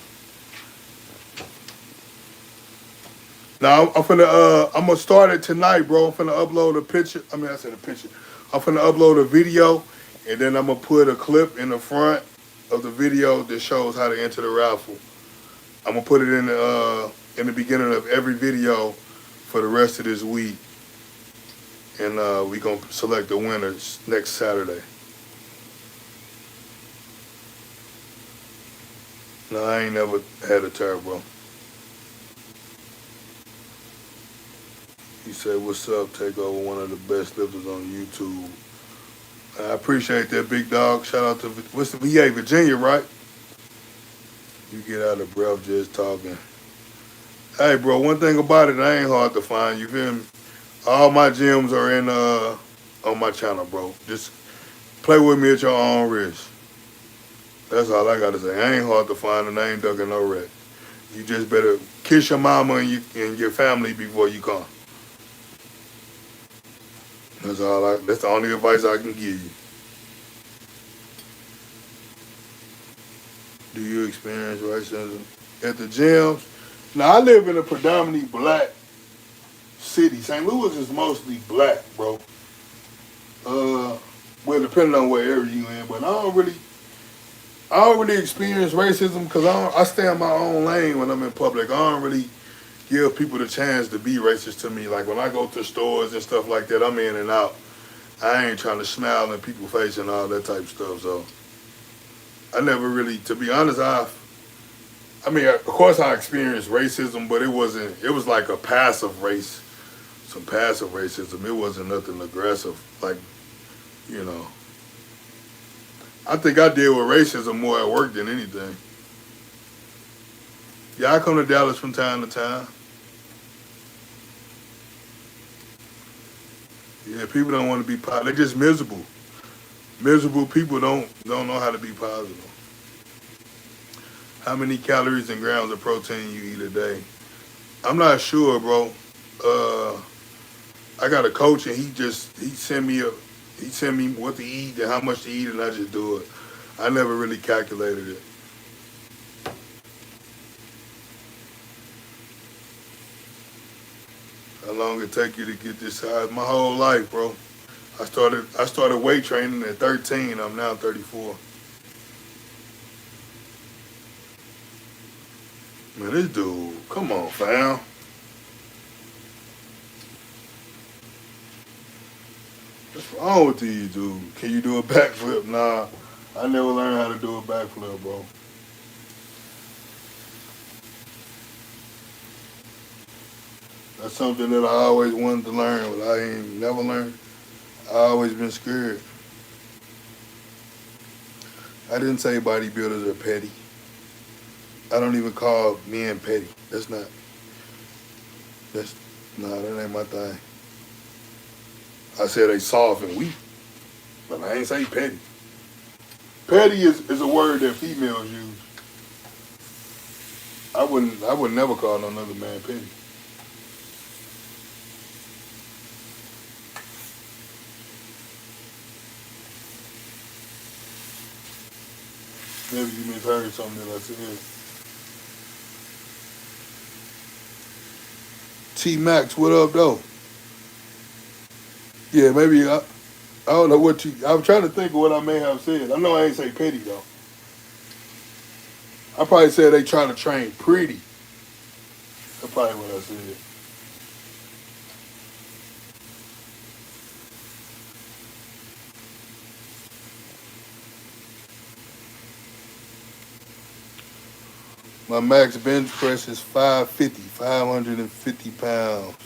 Now I'm gonna start it tonight, bro. I'm finna upload a picture. I said a picture. I'm finna upload a video, and then I'm gonna put a clip in the front of the video that shows how to enter the raffle. I'm gonna put it in the beginning of every video for the rest of this week, and we gonna select the winners next Saturday. No, I ain't never had a turbo. He said, what's up, Takeover, one of the best lifters on YouTube. I appreciate that, big dog. Shout out to, what's the VA, Virginia, right? You get out of breath just talking. Hey, bro, one thing about it, I ain't hard to find, you feel me? All my gyms are in on my channel, bro. Just play with me at your own risk. That's all I gotta say. I ain't hard to find and I ain't ducking no rat. You just better kiss your mama and your family before you come. That's the only advice I can give you. Do you experience racism at the gyms? Now I live in a predominantly black city. St. Louis is mostly black, bro. Uh, well, depending on what area you in, but I don't really experience racism because I stay in my own lane when I'm in public. I don't really give people the chance to be racist to me. Like when I go to stores and stuff like that, I'm in and out. I ain't trying to smile in people's face and all that type of stuff. So I never really, to be honest, I mean, of course I experienced racism, but it wasn't. It was like a passive race, some passive racism. It wasn't nothing aggressive. Like you know, I think I deal with racism more at work than anything. Yeah, I come to Dallas from time to time. Yeah, people don't want to be positive. They're just miserable. Miserable people don't know how to be positive. How many calories and grams of protein you eat a day? I'm not sure, bro. Uh, I got a coach and he sent me what to eat and how much to eat and I just do it. I never really calculated it. How long it take you to get this size? My whole life, bro. I started weight training at 13. I'm now 34. Man, this dude, come on, fam. What's wrong with these dude? Can you do a backflip? Nah, I never learned how to do a backflip, bro. That's something that I always wanted to learn, but I ain't never learned. I always been scared. I didn't say bodybuilders are petty. I don't even call men petty. That's nah, that ain't my thing. I said they soft and weak, but I ain't say petty. Petty is a word that females use. I would never call another man petty. Maybe you misheard something that I said. T Max, what up though? Yeah, maybe I don't know what you. I'm trying to think of what I may have said. I know I ain't say petty though. I probably said they trying to train pretty. That's probably what I said. My max bench press is 550, 550 pounds.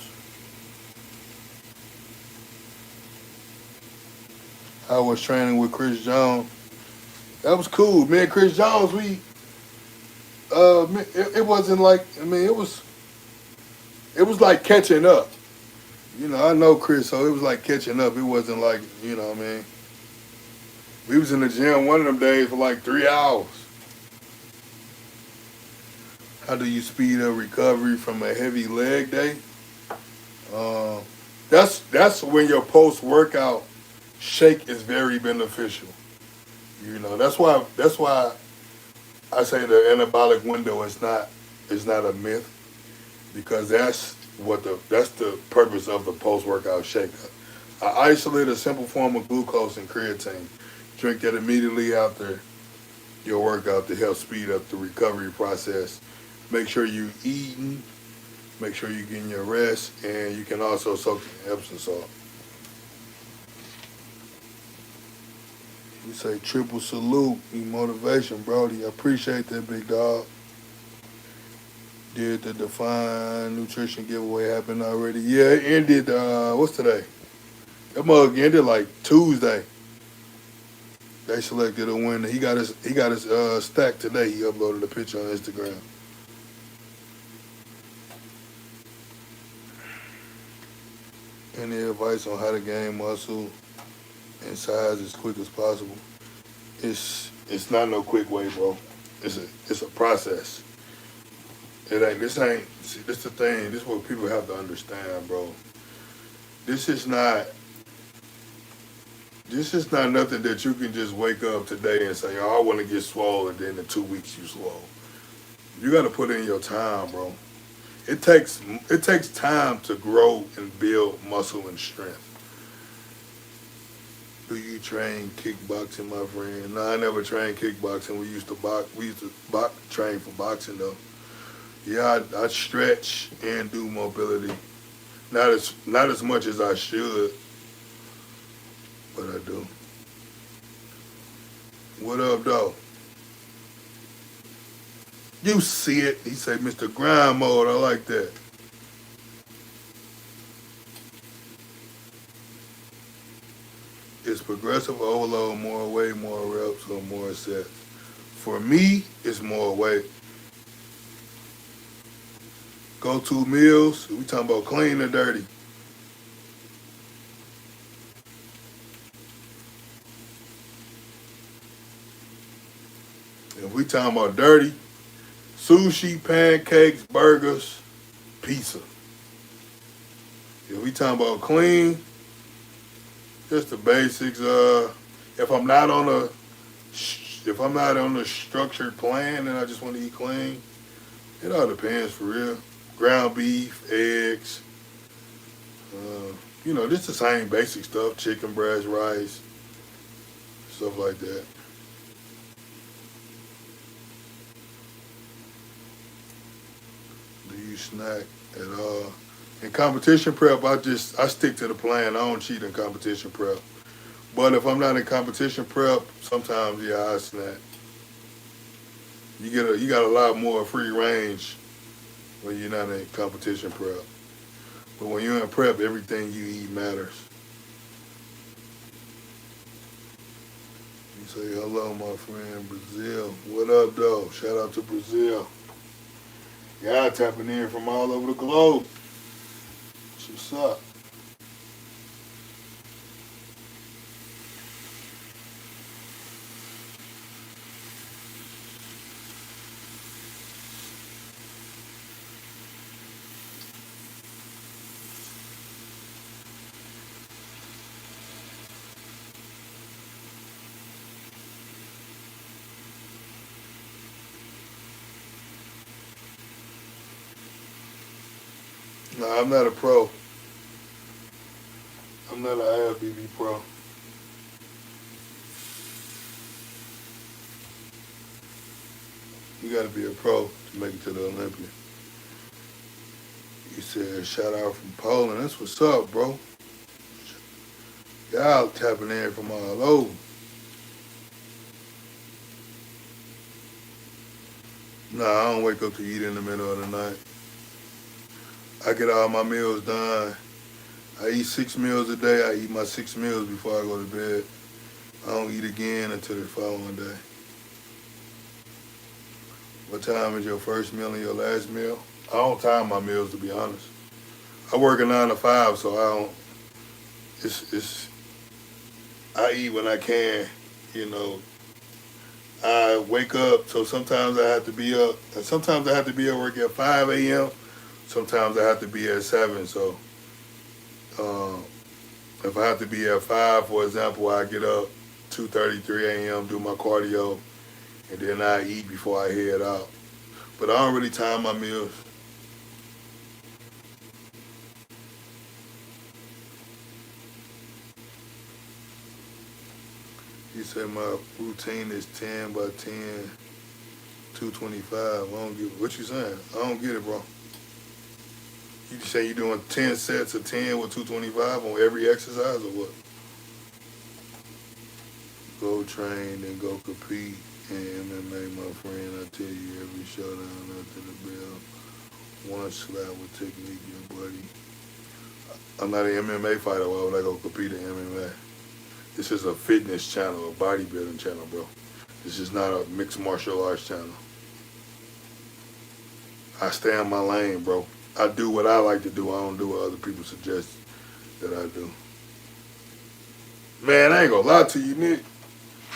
I was training with Chris Jones. That was cool, man. Chris Jones, it wasn't like, I mean, it was like catching up. I know Chris, so it was like catching up. It wasn't like, what I mean? We was in the gym one of them days for like 3 hours. How do you speed up recovery from a heavy leg day? Um, that's when your post workout shake is very beneficial. That's why I say the anabolic window is not a myth because that's the purpose of the post workout shake. I isolate a simple form of glucose and creatine. Drink that immediately after your workout to help speed up the recovery process. Make sure you eating, make sure you're getting your rest, and you can also soak in Epsom salt. You say triple salute, you motivation, Brody. I appreciate that, big dog. Did the Define Nutrition giveaway happen already? Yeah, it ended, what's today? That mug ended like Tuesday. They selected a winner. He got his stack today. He uploaded a picture on Instagram. Any advice on how to gain muscle and size as quick as possible? It's not no quick way, bro. It's a process. It ain't this ain't see, this the thing. This is what people have to understand, bro. This is not this is not nothing that you can just wake up today and say, "Oh, I want to get swole," and then in 2 weeks you swole. You got to put in your time, bro. It takes time to grow and build muscle and strength. Do you train kickboxing, my friend? No, I never trained kickboxing. We used to box. We used to train for boxing though. Yeah, I stretch and do mobility. Not as much as I should, but I do. What up, though? You see it? He said, Mr. Grind Mode. I like that. It's progressive overload, more weight, more reps, or more sets. For me, it's more weight. Go-to meals. We talking about clean or dirty? If we talking about dirty, sushi, pancakes, burgers, pizza. If we talking about clean, just the basics. If I'm not on a if I'm not on a structured plan and I just want to eat clean, it all depends for real. Ground beef, eggs, just the same basic stuff: chicken breast, rice, stuff like that. Do you snack at all? In competition prep, I stick to the plan. I don't cheat in competition prep. But if I'm not in competition prep, sometimes yeah, I snack. You got a lot more free range when you're not in competition prep. But when you're in prep, everything you eat matters. You say hello, my friend Brazil. What up, though? Shout out to Brazil. Y'all tapping in from all over the globe. What's up? No, I'm not a pro. I'm not an IFBB pro. You got to be a pro to make it to the Olympics. You said shout out from Poland. That's what's up, bro. Y'all tapping in from all over. Nah, I don't wake up to eat in the middle of the night. I get all my meals done. I eat 6 meals a day. I eat my 6 meals before I go to bed. I don't eat again until the following day. What time is your first meal and your last meal? I don't time my meals to be honest. I work a 9 to 5, so I don't. It's I eat when I can. You know, I wake up, so sometimes I have to be up, and sometimes I have to be at work at 5 a.m. Sometimes I have to be at 7. So um, if I have to be at 5, for example, I get up 2:30, 3 a.m., do my cardio, and then I eat before I head out. But I don't really time my meals. He said my routine is 10 by 10, 225. I don't get what you saying. I don't get it, bro. You say you doing 10 sets of 10 with 225 on every exercise or what? Go train and go compete in MMA, my friend. I tell you, every showdown after the bell, one slap with technique, your buddy. I'm not an MMA fighter. Why would I go compete in MMA? This is a fitness channel, a bodybuilding channel, bro. This is not a mixed martial arts channel. I stay in my lane, bro. I do what I like to do. I don't do what other people suggest that I do. Man, I ain't gonna lie to you, Nick.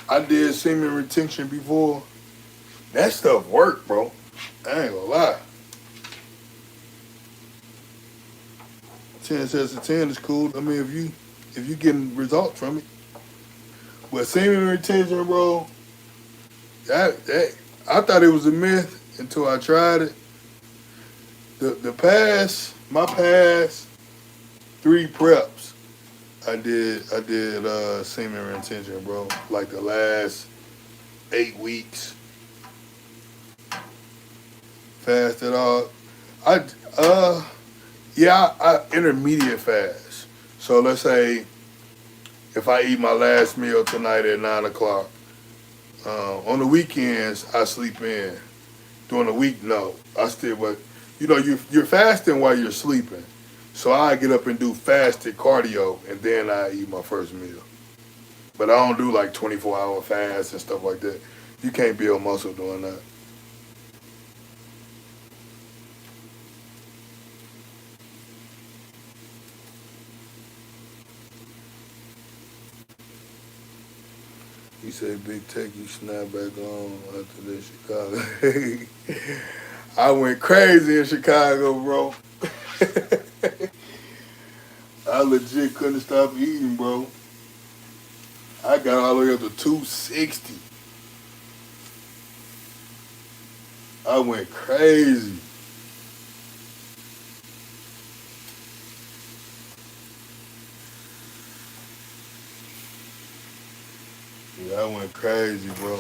I did semen retention before. That stuff worked, bro. I ain't gonna lie. 10 sets of 10 is cool. I mean, if you getting results from it. But semen retention, bro, I thought it was a myth until I tried it. My past 3 preps, I did semen retention, bro. Like the last 8 weeks, fasted all. I yeah, I intermediate fast. So let's say if I eat my last meal tonight at 9 o'clock, on the weekends I sleep in. During the week, no, I still. But you're fasting while you're sleeping. So I get up and do fasted cardio, and then I eat my first meal. But I don't do like 24-hour fasts and stuff like that. You can't build muscle doing that. You say Big Tech, you snap back on after this Chicago. I went crazy in Chicago, bro. I legit couldn't stop eating, bro. I got all the way up to 260. I went crazy. Yeah, I went crazy, bro.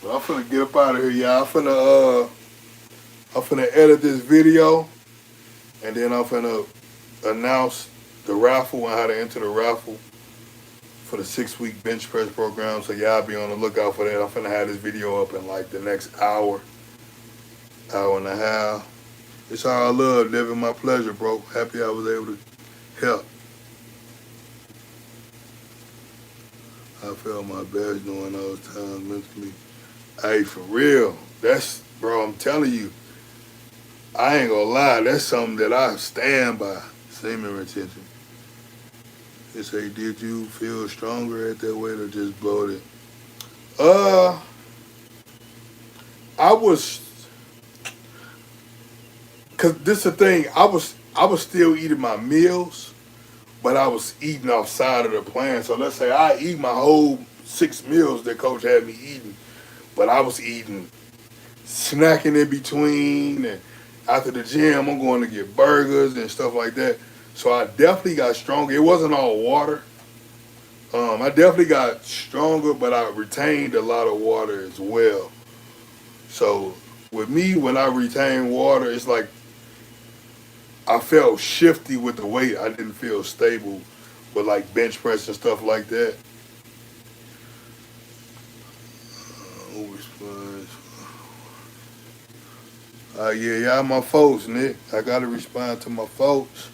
But I'm finna get up out of here, y'all. I'm finna edit this video, and then I'm finna announce the raffle and how to enter the raffle for the 6-week bench press program. So y'all be on the lookout for that. I'm finna have this video up in like the next hour, hour and a half. It's all love, living my pleasure, bro. Happy I was able to help. I felt my best during those times mentally. Hey, for real. That's, bro, I'm telling you, I ain't gonna lie, that's something that I stand by. Semen retention. They say, did you feel stronger at that weight or just bloated? Uh, I was, cause this the thing, I was still eating my meals, but I was eating outside of the plan. So let's say I eat my whole 6 meals that coach had me eating, but I was eating, snacking in between, and after the gym, I'm going to get burgers and stuff like that. So I definitely got stronger. It wasn't all water. I definitely got stronger, but I retained a lot of water as well. So with me, when I retain water, it's like I felt shifty with the weight. I didn't feel stable with like bench press and stuff like that. Who responds? Yeah, y'all my folks, Nick. I gotta respond to my folks.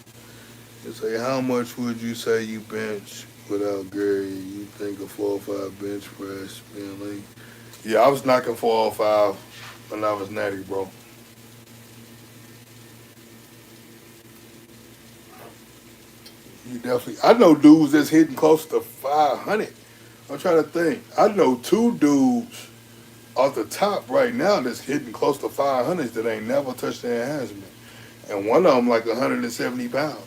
They say, how much would you say you bench without Gary? You think a 405 bench press being lean? Yeah, I was knocking 405 when I was natty, bro. You definitely. I know dudes that's hitting close to 500. I'm trying to think. I know 2 dudes off the top right now that's hitting close to 500s that ain't never touched the enhancement. And one of them like 170 pounds.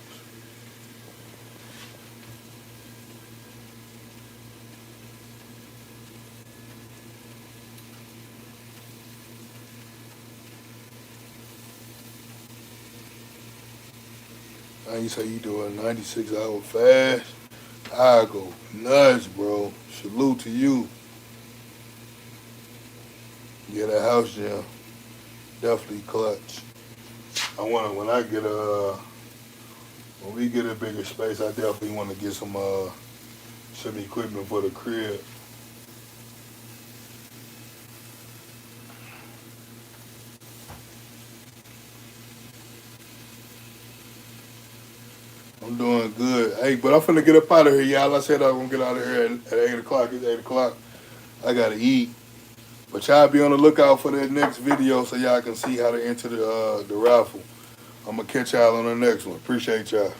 Now you say you do a 96-hour fast. I go nuts, bro. Salute to you. Yeah, that house gym definitely clutch. I want to when we get a bigger space, I definitely want to get some equipment for the crib. I'm doing good. Hey, but I'm finna get up out of here, y'all. I said I was gonna get out of here at 8 o'clock. It's 8 o'clock. I gotta eat. But y'all be on the lookout for that next video so y'all can see how to enter the raffle. I'm gonna catch y'all on the next one. Appreciate y'all.